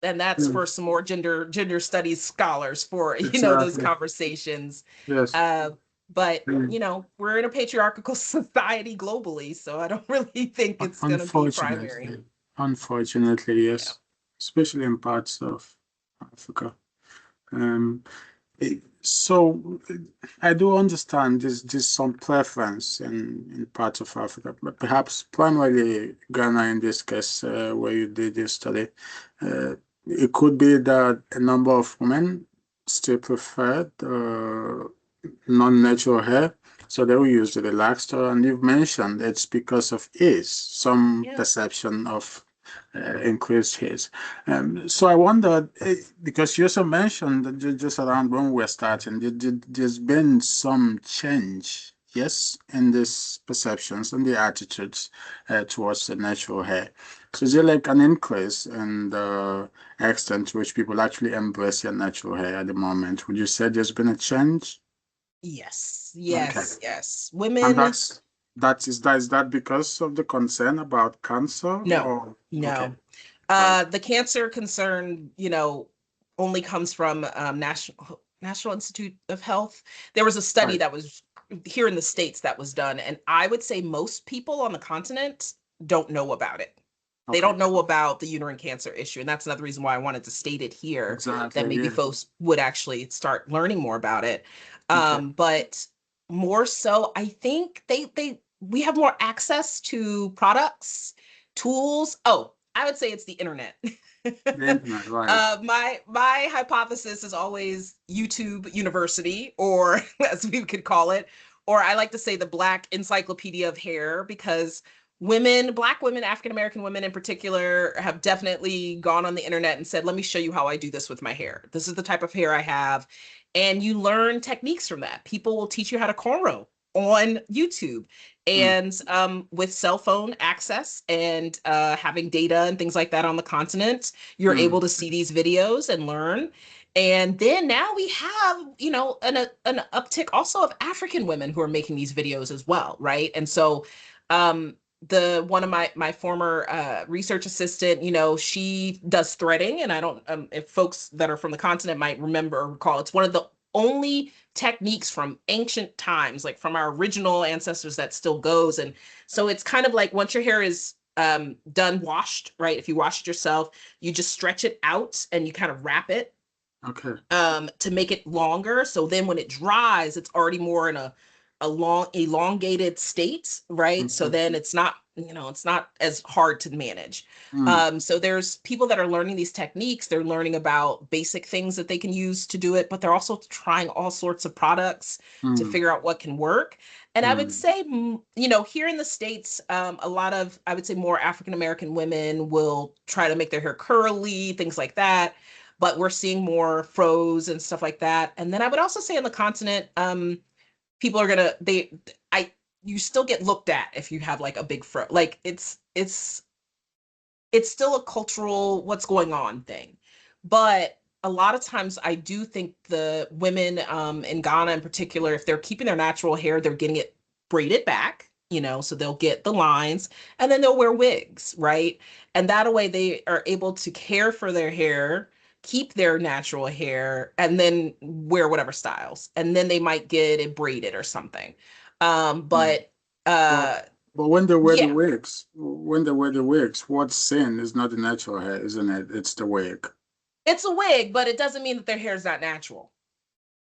and that's Yeah. for some more gender studies scholars for those Exactly. conversations. Yes. Uh, But, Mm. we're in a patriarchal society globally, so I don't really think it's going to be primary. Unfortunately, Yeah. yes, especially in parts of Africa. Um, so I do understand there's some preference in parts of Africa, but perhaps primarily Ghana in this case, where you did your study. Uh, it could be that a number of women still prefer non-natural hair, so they will use the relaxer. And you've mentioned it's because of age, some Yeah. perception of increased age. So I wondered, because you also mentioned that just around when we're starting, there's been some change, yes, in these perceptions and the attitudes towards the natural hair. So is there like an increase in the extent to which people actually embrace their natural hair at the moment? Would you say there's been a change? Yes, Okay. yes, yes. And Women, is that because of the concern about cancer no, or okay, no. right. The cancer concern, only comes from National Institute of Health. There was a study Right. that was here in the States that was done, and I would say most people on the continent don't know about it. They Okay. don't know about the uterine cancer issue, and that's another reason why I wanted to state it here, that Exactly. maybe Yeah. folks would actually start learning more about it. Okay. But more so, I think we have more access to products, tools. Oh, I would say it's the internet. The internet, right. My hypothesis is always YouTube University, or as we could call it, or I like to say the Black Encyclopedia of Hair, because Black women, African American women in particular, have definitely gone on the internet and said, let me show you how I do this with my hair. This is the type of hair I have. And you learn techniques from that. People will teach you how to cornrow on YouTube. Mm, And with cell phone access and having data and things like that on the continent, you're mm, able to see these videos and learn. And then now we have, an uptick also of African women who are making these videos as well, right? And so um, the one of my former research assistant, she does threading, and I don't if folks that are from the continent might remember or recall, it's one of the only techniques from ancient times, like from our original ancestors, that still goes. And so it's kind of like once your hair is done washed, right? If you wash it yourself, you just stretch it out and you kind of wrap it okay. to make it longer. So then when it dries, it's already more in a long elongated state, right? So Mhm, then it's not as hard to manage. mm, So there's people that are learning these techniques. They're learning about basic things that they can use to do it, but they're also trying all sorts of products to mm, figure out what can work. And I would mm, say, here in the States, a lot of, I would say, more African American women will try to make their hair curly, things like that, but we're seeing more froze and stuff like that. And then I would also say on the continent, people are gonna they I you still get looked at if you have like a big fro. Like it's still a cultural what's going on thing. But a lot of times I do think the women in Ghana in particular, if they're keeping their natural hair, they're getting it braided back, so they'll get the lines and then they'll wear wigs, right? And that way they are able to care for their hair, keep their natural hair, and then wear whatever styles. And then they might get it braided or something. mm. But But uh but when they wear the yeah, wigs, what's sin is not the natural hair, isn't it? It's the wig. it's a wig, but it doesn't mean that their hair is not natural.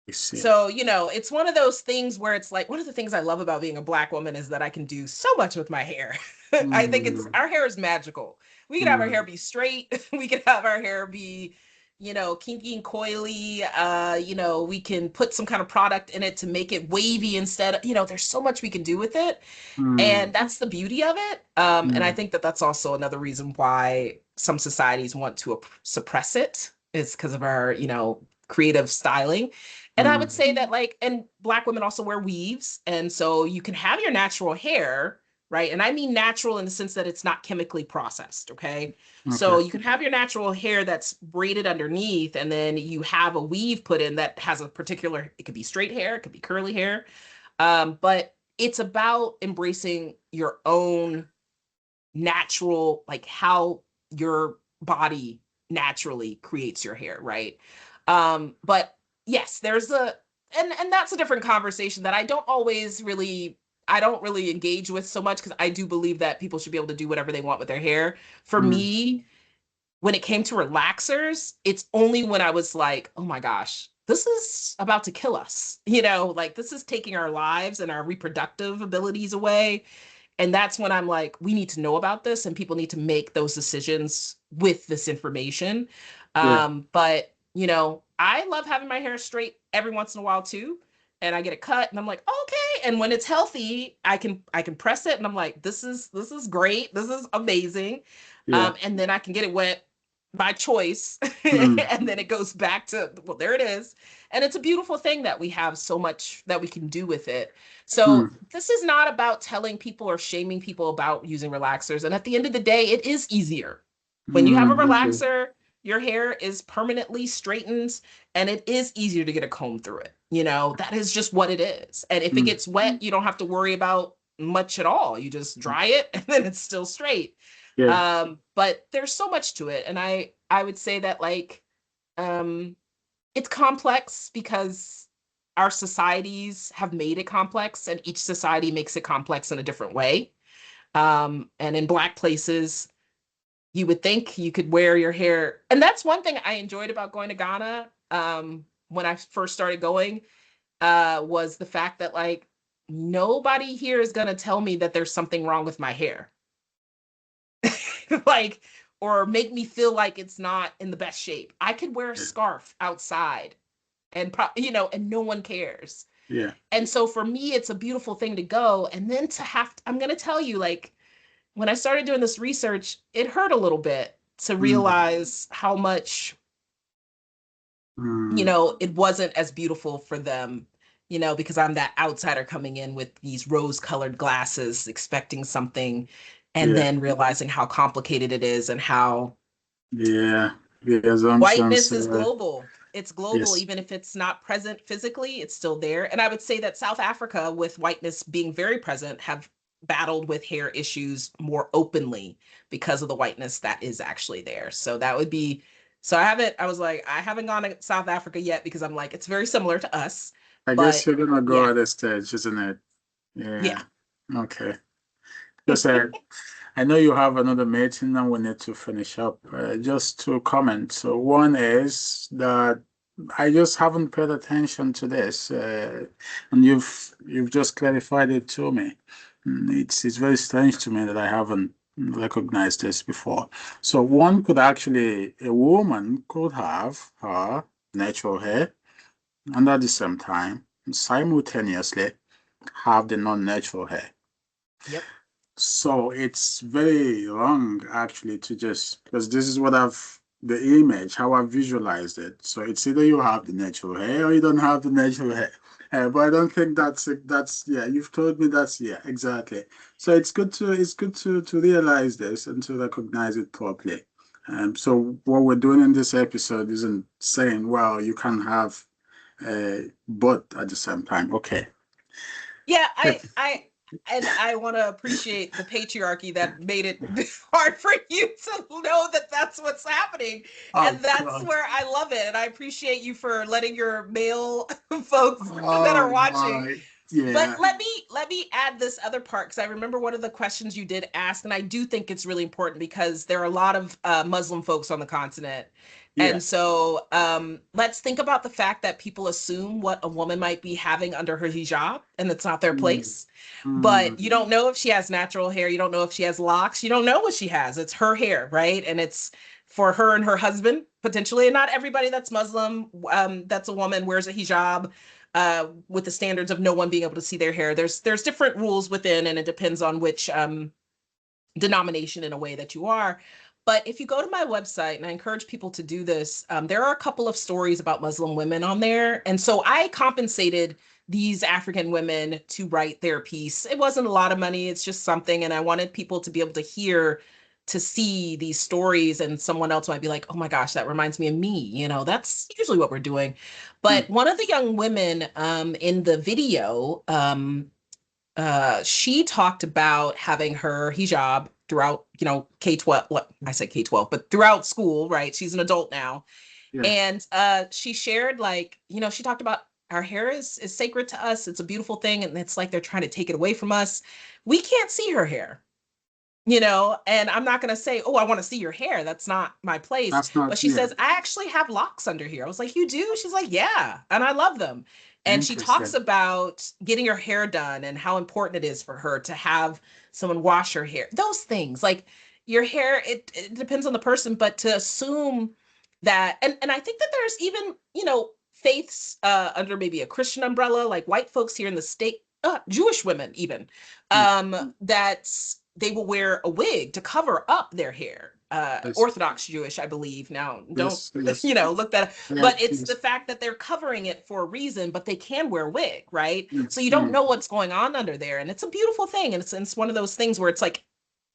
You see. So, it's one of those things where it's like one of the things I love about being a Black woman is that I can do so much with my hair. I think Mm, our hair is magical. We can have our hair mm, be straight, we can have our hair be, kinky and coily. We can put some kind of product in it to make it wavy instead of, there's so much we can do with it. mm, And that's the beauty of it. And I mm, think that that's also another reason why some societies want to suppress it, is because of our, creative styling. And I would mm. say that, like, and Black women also wear weaves. And so you can have your natural hair, right? And I mean natural in the sense that it's not chemically processed. Okay. Okay. So you can have your natural hair that's braided underneath, and then you have a weave put in that has a particular, it could be straight hair, it could be curly hair. But it's about embracing your own natural, like how your body naturally creates your hair, right? But yes, there's a and that's a different conversation that I don't really engage with so much, because I do believe that people should be able to do whatever they want with their hair. For Mm. me, when it came to relaxers, it's only when I was like, oh my gosh, this is about to kill us. Like, this is taking our lives and our reproductive abilities away. And that's when I'm like, we need to know about this, and people need to make those decisions with this information. Yeah. But I love having my hair straight every once in a while too. And I get a cut and I'm like, okay. And when it's healthy, I can press it and I'm like, this is great. This is amazing. Yeah. And then I can get it wet by choice. Mm. And then it goes back to, well, there it is. And it's a beautiful thing that we have so much that we can do with it. So Mm. this is not about telling people or shaming people about using relaxers. And at the end of the day, it is easier. When you have a Mm. Okay. relaxer, your hair is permanently straightened, and it is easier to get a comb through it. That is just what it is. And if it Mm. gets wet, you don't have to worry about much at all. You just dry it and then it's still straight. Yeah. But there's so much to it. And I would say that, like, um, it's complex because our societies have made it complex, and each society makes it complex in a different way. And in Black places, you would think you could wear your hair. And that's one thing I enjoyed about going to Ghana, when I first started going, was the fact that, like, nobody here is going to tell me that there's something wrong with my hair. Like, or make me feel like it's not in the best shape. I could wear a Yeah. scarf outside and and no one cares. Yeah. And so for me, it's a beautiful thing to go. And then I'm going to tell you, like, when I started doing this research, it hurt a little bit to Mm. realize how much, Mm. it wasn't as beautiful for them, because I'm that outsider coming in with these rose colored glasses, expecting something, and Yeah. then realizing how complicated it is, and how Yeah. The assumptions. whiteness is global. It's global. Yes. Even if it's not present physically, it's still there. And I would say that South Africa, with whiteness being very present, have battled with hair issues more openly because of the whiteness that is actually there. So that would be, so I was like, I haven't gone to South Africa yet, because I'm like, it's very similar to us. I guess But you're gonna go yeah, at this stage, isn't it? yeah. Yeah. Okay. Just I know you have another meeting and we need to finish up. Just to comment. So one is that I just haven't paid attention to this, and you've just clarified it to me. It's very strange to me that I haven't recognized this before. So one could actually, a woman could have her natural hair and at the same time simultaneously have the non-natural hair. Yep. So it's very wrong actually to just, because this is what the image, how I visualized it. So it's either you have the natural hair or you don't have the natural hair. But I don't think yeah, you've told me that's, yeah, exactly. So it's good to realize this and to recognize it properly. So what we're doing in this episode isn't saying, well, you can have both at the same time. Okay. Yeah, and I want to appreciate the patriarchy that made it hard for you to know that that's what's happening. Oh And that's God. where I love it. And I appreciate you for letting your male folks that Oh are watching. my, But yeah, let me add this other part, because I remember one of the questions you did ask, and I do think it's really important, because there are a lot of Muslim folks on the continent. yeah. And so let's think about the fact that people assume what a woman might be having under her hijab, and it's not their Mm, place. But mm, you don't know if she has natural hair. You don't know if she has locks. You don't know what she has. It's her hair, right? And it's for her and her husband, potentially. And not everybody that's Muslim, that's a woman, wears a hijab, with the standards of no one being able to see their hair. There's different rules within, and it depends on which denomination, in a way, that you are. But if you go to my website, and I encourage people to do this, there are a couple of stories about Muslim women on there. And so I compensated these African women to write their piece. It wasn't a lot of money, it's just something. And I wanted people to be able to hear, to see these stories, and someone else might be like, oh my gosh, that reminds me of me. That's usually what we're doing. But mm. one of the young women in the video, she talked about having her hijab throughout, K-12, what I said K-12, but throughout school, right? She's an adult now. Yeah. And she shared, like, she talked about Our hair is sacred to us. It's a beautiful thing, and it's like they're trying to take it away from us. We can't see her hair, and I'm not going to say, oh, I want to see your hair. That's not my place. That's not, But she yeah. says, I actually have locks under here. I was like, you do? She's like, yeah. And I love them. And she talks Interesting. about getting her hair done and how important it is for her to have someone wash her hair. Those things, like your hair, it depends on the person, but to assume that, and I think that there's even, faiths under maybe a Christian umbrella, like white folks here in the state, Jewish women even, Mm. that's they will wear a wig to cover up their hair. Yes, Orthodox Jewish, I believe. Now, don't yes, yes, look that up. yes, But it's the yes. fact that they're covering it for a reason, but they can wear a wig, right? Mm, So you don't mm, know what's going on under there, and it's a beautiful thing. And it's one of those things where it's like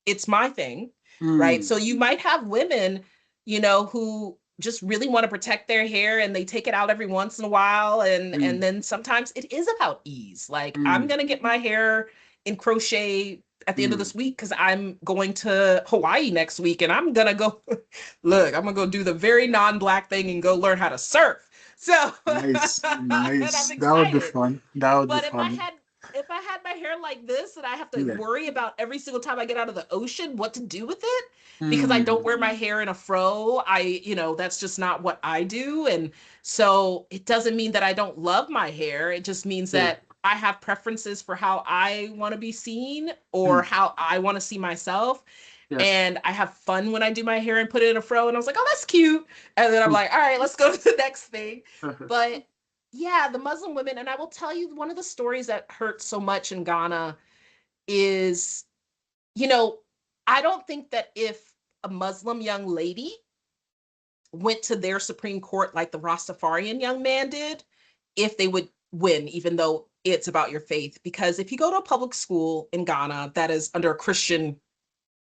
it's my thing, right? mm, So you might have women, who just really want to protect their hair and they take it out every once in a while, and mm, then sometimes it is about ease. Like I'm mm, going to get my hair in crochet at the end of mm. this week because I'm going to Hawaii next week and I'm going to go look, I'm going to go do the very non-black thing and go learn how to surf. So Nice, and I'm nice. That would be excited. fun. That would be But fun. if I had my hair like this and I have to Yeah. worry about every single time I get out of the ocean what to do with it because I don't Mm, wear my hair in a fro, that's just not what I do. And so it doesn't mean that I don't love my hair. It just means yeah. that I have preferences for how I want to be seen or Mm, how I want to see myself. yes. And I have fun when I do my hair and put it in a fro. And I was like, oh, that's cute. And then I'm Mm. like, all right, let's go to the next thing. But yeah, the Muslim women, and I will tell you one of the stories that hurts so much in Ghana is, you know, I don't think that if a Muslim young lady went to their Supreme Court like the Rastafarian young man did, if they would win, even though it's about your faith. Because if you go to a public school in Ghana that is under a Christian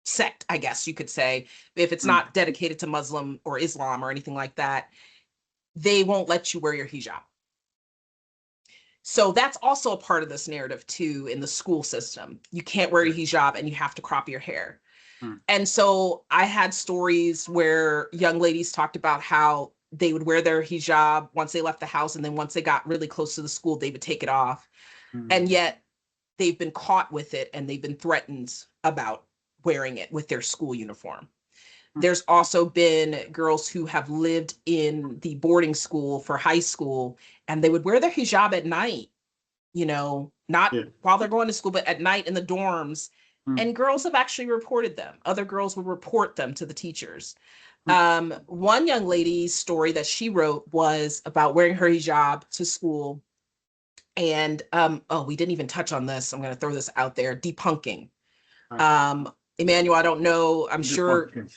sect, I guess you could say, if it's Mm, not dedicated to Muslim or Islam or anything like that, they won't let you wear your hijab. So that's also a part of this narrative too in the school system. You can't wear your hijab and you have to crop your hair. mm, And so I had stories where young ladies talked about how they would wear their hijab once they left the house, and then once they got really close to the school, they would take it off. And mm, yet they've been caught with it and they've been threatened about wearing it with their school uniform. mm. There's also been girls who have lived in the boarding school for high school and they would wear their hijab at night, not Yeah. while they're going to school, but at night in the dorms. Mm, And girls have actually reported them. Other girls would report them to the teachers. mm. One young lady's story that she wrote was about wearing her hijab to school. And oh, we didn't even touch on this. I'm going to throw this out there. Depunking. Uh, Emmanuel, I don't know. I'm the sure pumpkin.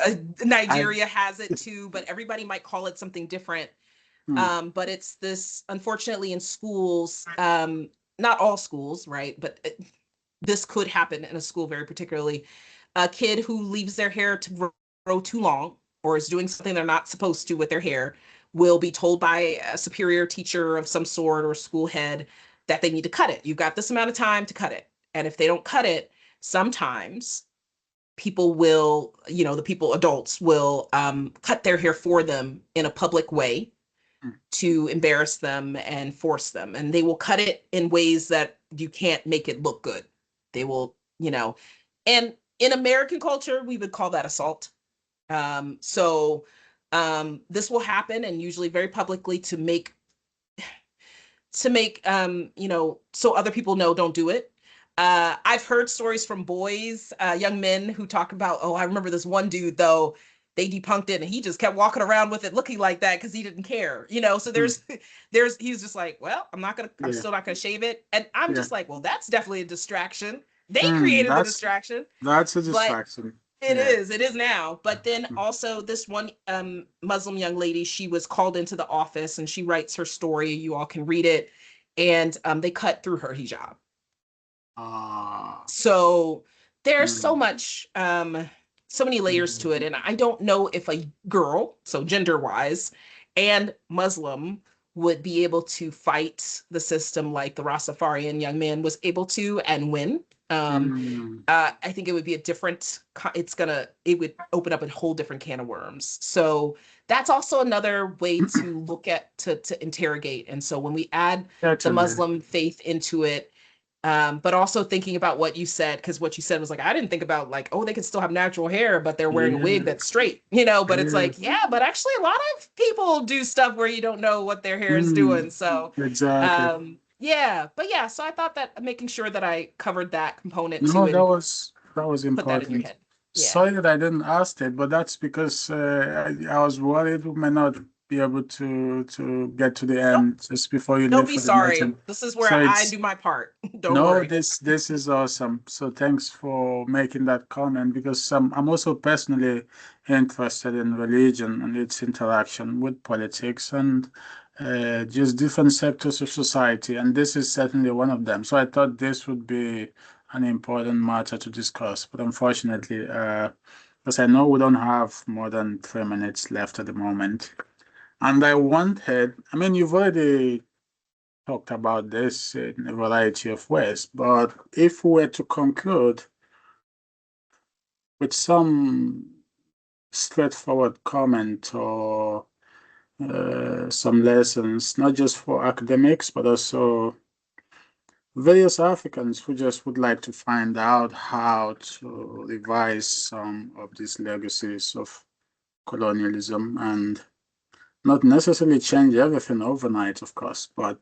I, Nigeria has it too, but everybody might call it something different. mm, But it's this, unfortunately, in schools, not all schools, right? But this could happen in a school very particularly. A kid who leaves their hair to grow too long or is doing something they're not supposed to with their hair will be told by a superior teacher of some sort or school head that they need to cut it. You've got this amount of time to cut it. And if they don't cut it, sometimes people will, the people, adults will cut their hair for them in a public way mm, to embarrass them and force them. And they will cut it in ways that you can't make it look good. They will, and in American culture, we would call that assault. So this will happen and usually very publicly to make so other people know don't do it. I've heard stories from boys, young men who talk about, oh, I remember this one dude though, they depunked it and he just kept walking around with it looking like that because he didn't care, so mm. there's he's just like, well, I'm Yeah. still not gonna shave it. And I'm Yeah. just like, well, that's definitely a distraction. They Mm, created the distraction. that's a But distraction. it Yeah. is. It is now. But then Mm. also this one Muslim young lady, she was called into the office and she writes her story. You all can read it. And they cut through her hijab. Ah. So there's Mm, so many layers to it. And I don't know if a girl, so gender wise, and Muslim would be able to fight the system like the Rastafarian young man was able to and win. Mm. I think it would be a different, it would open up a whole different can of worms. So that's also another way to look at, to interrogate. And so when we add the Certainly. Muslim faith into it, but also thinking about what you said, because what you said was like, I didn't think about like, oh, they can still have natural hair, but they're wearing a wig Yeah. that's straight, you know, but it's like, Yes. yeah, but actually a lot of people do stuff where you don't know what their hair is doing. Mm. So, Exactly. yeah, but yeah, so I thought that making sure that I covered that component too No, and that was put that in your important. head. Yeah. Sorry that I didn't ask it, but that's because I was worried we may not be able to get to the Nope. end just before you Don't leave be for the next sorry. one. This is where So I it's do my part. Don't no, worry. this is awesome. So thanks for making that comment because I'm also personally interested in religion and its interaction with politics and just different sectors of society, and this is certainly one of them. So I thought this would be an important matter to discuss, but unfortunately, because I know we don't have more than 3 minutes left at the moment, and I mean, you've already talked about this in a variety of ways, but if we were to conclude with some straightforward comment or some lessons, not just for academics, but also various Africans who just would like to find out how to revise some of these legacies of colonialism and not necessarily change everything overnight, of course, but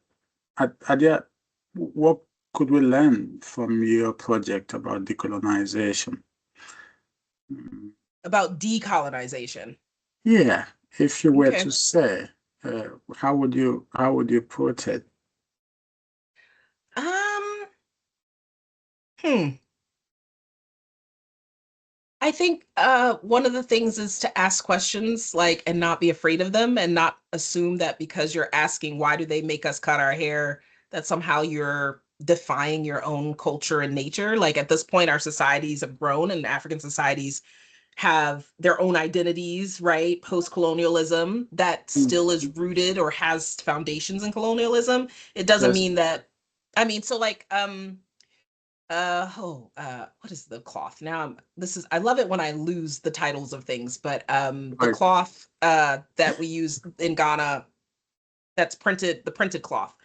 Adia, what could we learn from your project about decolonization? Mm, About decolonization. yeah, if you were to Okay. say, how would you put it? Um, hmm. I think one of the things is to ask questions like and not be afraid of them and not assume that because you're asking why do they make us cut our hair that somehow you're defying your own culture and nature. Like at this point our societies have grown and African societies have their own identities, right? Post-colonialism that Mm, still is rooted or has foundations in colonialism. It doesn't yes, mean that I mean so like what is the cloth now? This is I love it when I lose the titles of things, but the right. cloth that we use in Ghana, that's printed, the printed cloth.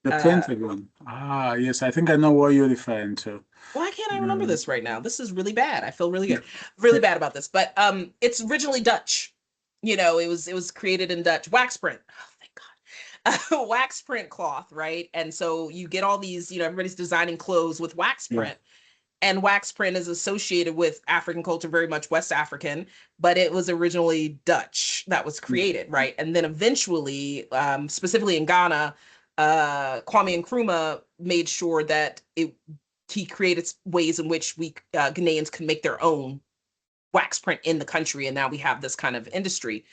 The uh printed one. Ah, yes, I think I know what you're referring to. why can't I remember Mm, this right now? This is really bad. I feel really good, really bad about this, but it's originally Dutch. You know, it was created in Dutch. Wax print, oh thank God. Wax print cloth, right? And so you get all these, you know, everybody's designing clothes with wax yeah. print, and wax print is associated with African culture, very much West African, but it was originally Dutch that was Mm, created, right? And then eventually, specifically in Ghana, Kwame Nkrumah made sure that he created ways in which we Ghanaians can make their own wax print in the country, and now we have this kind of industry.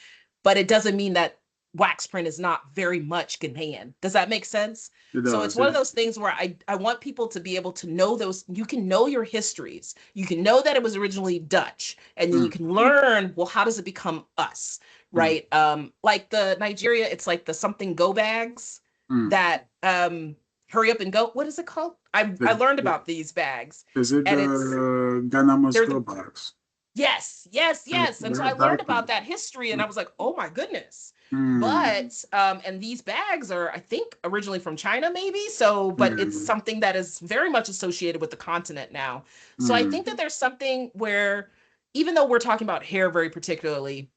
But it doesn't mean that wax print is not very much Ghanaian. Does that make sense? it So it's does, one of yeah. those things where I want people to be able to know those. You can know your histories. You can know that it was originally Dutch, and then you Mm, can learn, well, how does it become us, mm, right? Like the Nigeria, it's like the something go bags mm. that hurry up and go. What is it called? I The, learned about these bags, is it and it's the Ghana must they're go the box? yes, yes, yes. And so I learned That about one. that history and I was like, oh my goodness. Mm, But and these bags are, I think, originally from China, maybe. So, but it's mm, something that is very much associated with the continent now. So I think mm, that there's something where, even though we're talking about hair very particularly,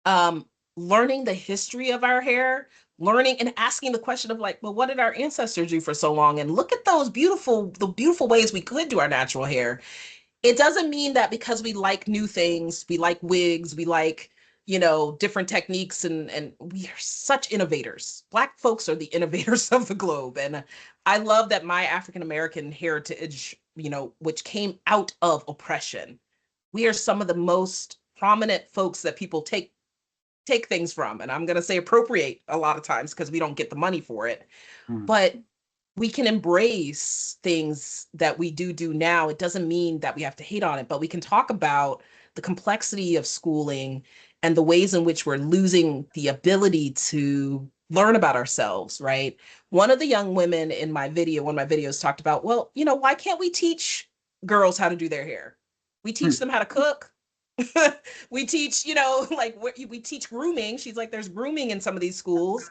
um, learning the history of our hair, learning and asking the question of like, well, what did our ancestors do for so long? And look at the beautiful ways we could do our natural hair. It doesn't mean that because we like new things, we like wigs, we like, you know, different techniques, and we are such innovators. Black folks are the innovators of the globe. And I love that my African American heritage, you know, which came out of oppression. We are some of the most prominent folks that people take things from. And I'm going to say appropriate a lot of times because we don't get the money for it. mm. But we can embrace things that we do now. It doesn't mean that we have to hate on it, but we can talk about the complexity of schooling and the ways in which we're losing the ability to learn about ourselves, right? One of the young women in my video, one of my videos talked about, well, why can't we teach girls how to do their hair? We teach them how to cook. We teach, like we teach grooming. She's like, there's grooming in some of these schools.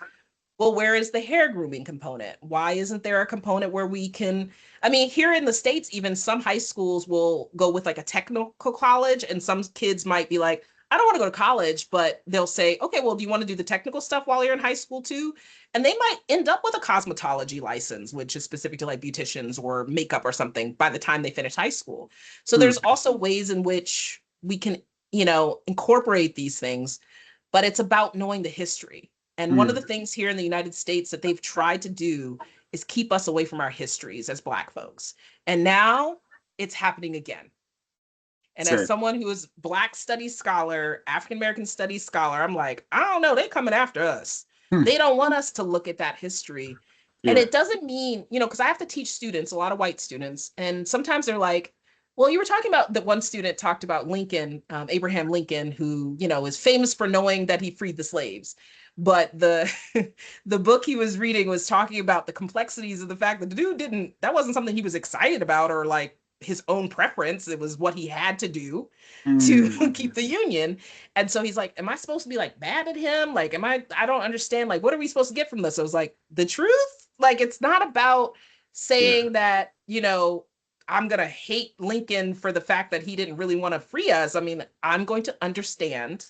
Well, where is the hair grooming component? Why isn't there a component where we can? I mean, here in the States, even some high schools will go with like a technical college, and some kids might be like, I don't want to go to college, but they'll say, okay, well, do you want to do the technical stuff while you're in high school too? And they might end up with a cosmetology license, which is specific to like beauticians or makeup or something by the time they finish high school. So there's also ways in which we can, incorporate these things, but it's about knowing the history. And one of the things here in the United States that they've tried to do is keep us away from our histories as Black folks. And now it's happening again. And as someone who is Black studies scholar, African American studies scholar, I'm like, I don't know, they're coming after us. They don't want us to look at that history. And it doesn't mean, because I have to teach students, a lot of white students, and sometimes they're like, well, you were talking about that one student talked about Lincoln, Abraham Lincoln, who, is famous for knowing that he freed the slaves. But the the book he was reading was talking about the complexities of the fact that the dude that wasn't something he was excited about or like his own preference. It was what he had to do to keep the Union. And so he's like, am I supposed to be like mad at him? Like, I don't understand. Like, what are we supposed to get from this? I was like, the truth? Like, it's not about saying that, I'm going to hate Lincoln for the fact that he didn't really want to free us. I mean, I'm going to understand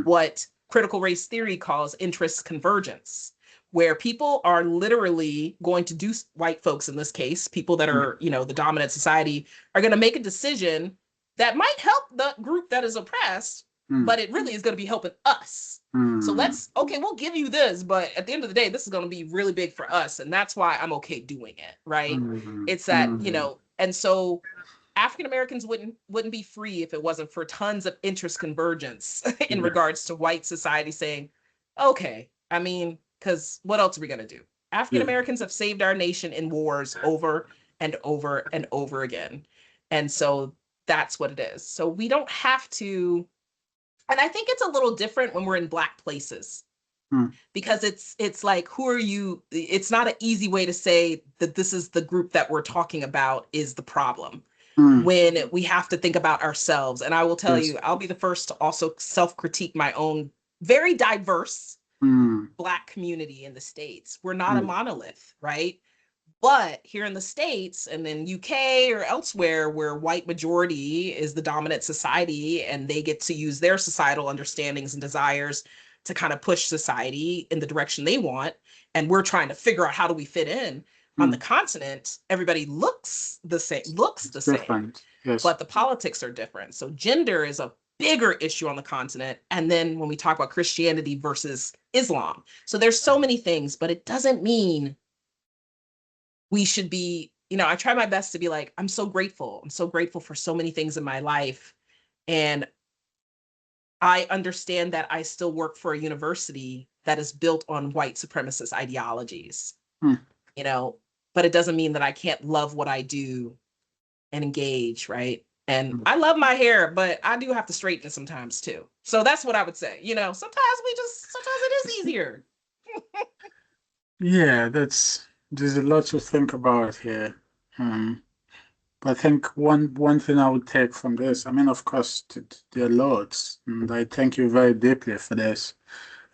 what critical race theory calls interest convergence, where people are literally going to do, white folks in this case, people that are, the dominant society, are going to make a decision that might help the group that is oppressed, but it really is going to be helping us. So we'll give you this, but at the end of the day, this is going to be really big for us. And that's why I'm okay doing it, right? It's that, and so African Americans wouldn't be free if it wasn't for tons of interest convergence in regards to white society saying, okay, I mean, because what else are we going to do? African Americans have saved our nation in wars over and over and over again. And so that's what it is. So we don't have to, and I think it's a little different when we're in Black places. Because it's like, who are you? It's not an easy way to say that this is the group that we're talking about is the problem. When we have to think about ourselves. And I will tell you, I'll be the first to also self-critique my own very diverse Black community in the States. We're not a monolith, right? But here in the States and in UK or elsewhere where white majority is the dominant society and they get to use their societal understandings and desires to kind of push society in the direction they want, and we're trying to figure out how do we fit in. On the continent, everybody looks the same, but the politics are different. So gender is a bigger issue on the continent. And then when we talk about Christianity versus Islam, so there's so many things, but it doesn't mean we should be, I try my best to be like, I'm so grateful. I'm so grateful for so many things in my life. And I understand that I still work for a university that is built on white supremacist ideologies, but it doesn't mean that I can't love what I do and engage, right? And I love my hair, but I do have to straighten it sometimes too. So that's what I would say. Sometimes it is easier. Yeah, there's a lot to think about here. But I think one thing I would take from this, I mean, of course, there are loads, and I thank you very deeply for this.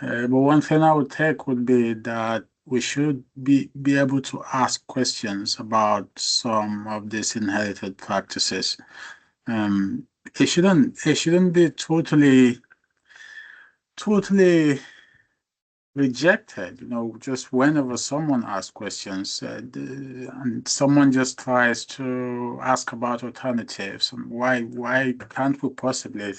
But one thing I would take would be that we should be able to ask questions about some of these inherited practices. It shouldn't be totally rejected, just whenever someone asks questions, and someone just tries to ask about alternatives. And why can't we possibly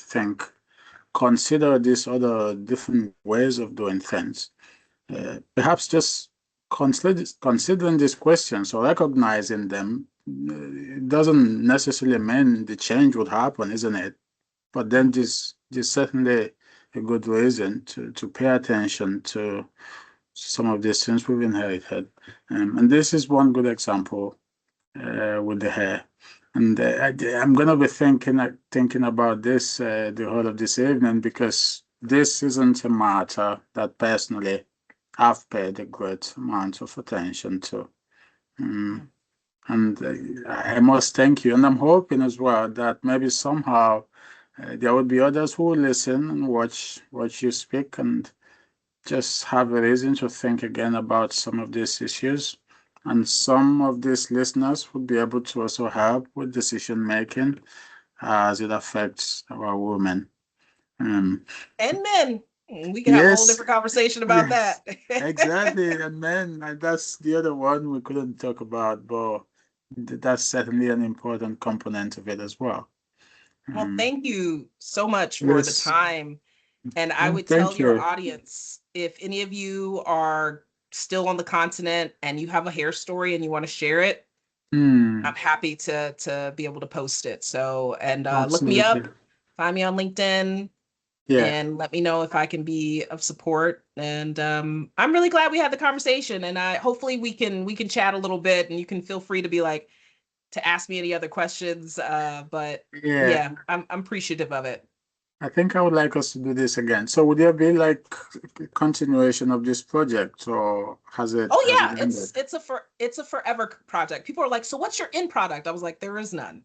consider these other different ways of doing things? Perhaps just considering these questions or recognizing them, it doesn't necessarily mean the change would happen, isn't it? But then this certainly a good reason to pay attention to some of these things we've inherited. And this is one good example with the hair. And I'm going to be thinking about this the whole of this evening, because this isn't a matter that personally I've paid a great amount of attention to. Mm. And I must thank you. And I'm hoping as well that maybe somehow there will be others who will listen and watch you speak and just have a reason to think again about some of these issues. And some of these listeners would be able to also help with decision making as it affects our women. Um, And men. We can have a whole yes, different conversation about yes, that. exactly. And then that's the other one we couldn't talk about, but that's certainly an important component of it as well. Well, Um, thank you so much for the yes, time. And I no, would tell thank your you. audience, if any of you are still on the continent and you have a hair story and you want to share it, I'm Hmm, happy to be able to post it. So, and look me absolutely. up, find me on LinkedIn, Yeah, and let me know if I can be of support. And I'm really glad we had the conversation. And I hopefully we can chat a little bit, and you can feel free to be like to ask me any other questions. But yeah. yeah, I'm appreciative of it. I think I would like us to do this again. So would there be like a continuation of this project or has Oh it yeah, ended? it's a forever project. People are like, so what's your end product? I was like, there is none.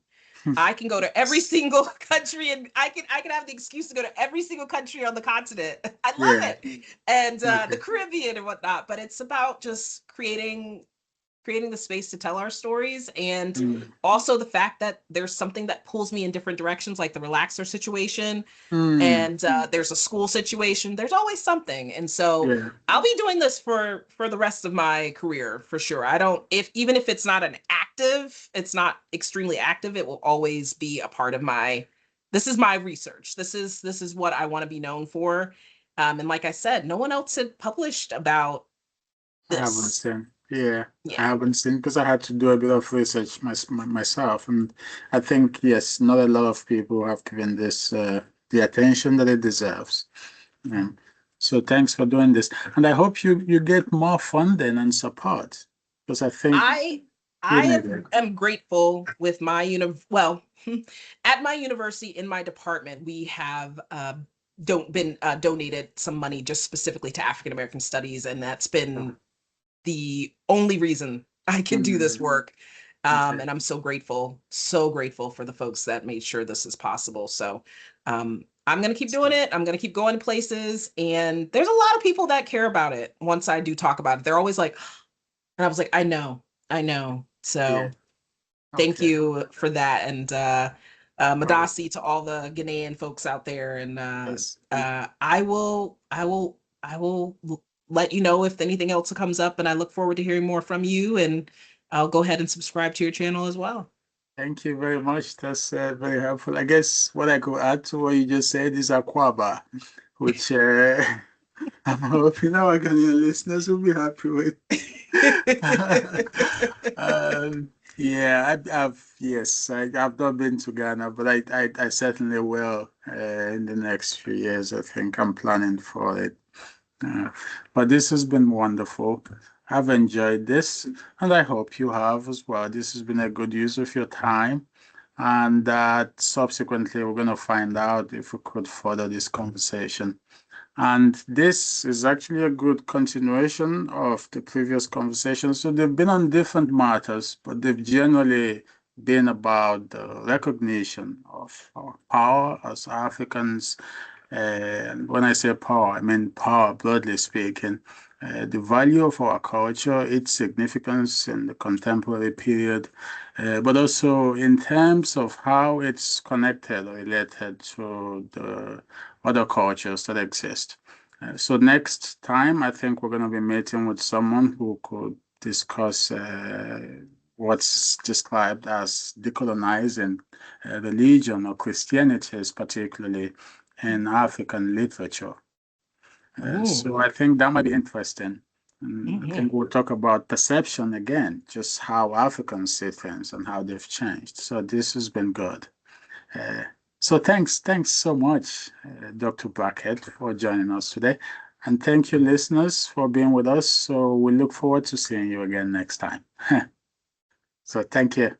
I can go to every single country and I can have the excuse to go to every single country on the continent. I love Yeah. it. And the Okay. Caribbean and whatnot. But it's about just creating the space to tell our stories, and Mm. also the fact that there's something that pulls me in different directions, like the relaxer situation, Mm. and there's a school situation. There's always something. And so Yeah. I'll be doing this for the rest of my career for sure. I don't, if even if it's not an active, it's not extremely active, it will always be a part of my, this is my research. This is what I want to be known for. And like I said, no one else had published about I haven't this. seen. Yeah, I Yeah. haven't seen because I had to do a bit of research myself, and I think yes, not a lot of people have given this the attention that it deserves. Yeah. So thanks for doing this, and I hope you get more funding and support because I think I we I need it. am grateful with my well, at my university in my department we have don't been donated some money just specifically to African American studies, and that's been the only reason I can do this Mm, work. okay. And I'm so grateful for the folks that made sure this is possible. So I'm going to keep doing So, it. I'm going to keep going to places. And there's a lot of people that care about it once I do talk about it. They're always like, and I was like, I know, I know. yeah. So thank Okay. you for that. And Well, Madasi to all the Ghanaian folks out there. And yes. I will let you know if anything else comes up. And I look forward to hearing more from you. And I'll go ahead and subscribe to your channel as well. Thank you very much. That's very helpful. I guess what I could add to what you just said is Aquaba, which I'm hoping our Ghanaian listeners will be happy with. Yeah, I've not been to Ghana, but I certainly will in the next few years. I think I'm planning for it. Uh, but this has been wonderful. I've enjoyed this, and I hope you have as well. This has been a good use of your time, and that subsequently we're going to find out if we could further this conversation. And this is actually a good continuation of the previous conversation. So they've been on different matters, but they've generally been about the recognition of our power as Africans. And when I say power, I mean power broadly speaking. The value of our culture, its significance in the contemporary period, but also in terms of how it's connected or related to the other cultures that exist. So next time, I think we're going to be meeting with someone who could discuss what's described as decolonizing religion or Christianity, particularly in African literature. So Ooh. I think that might be interesting. And I Mhm. think we'll talk about perception again, just how Africans see things and how they've changed. So this has been good. Uh, so thanks so much, Dr. Brackett, for joining us today. And thank you, listeners, for being with us. So we look forward to seeing you again next time. So thank you.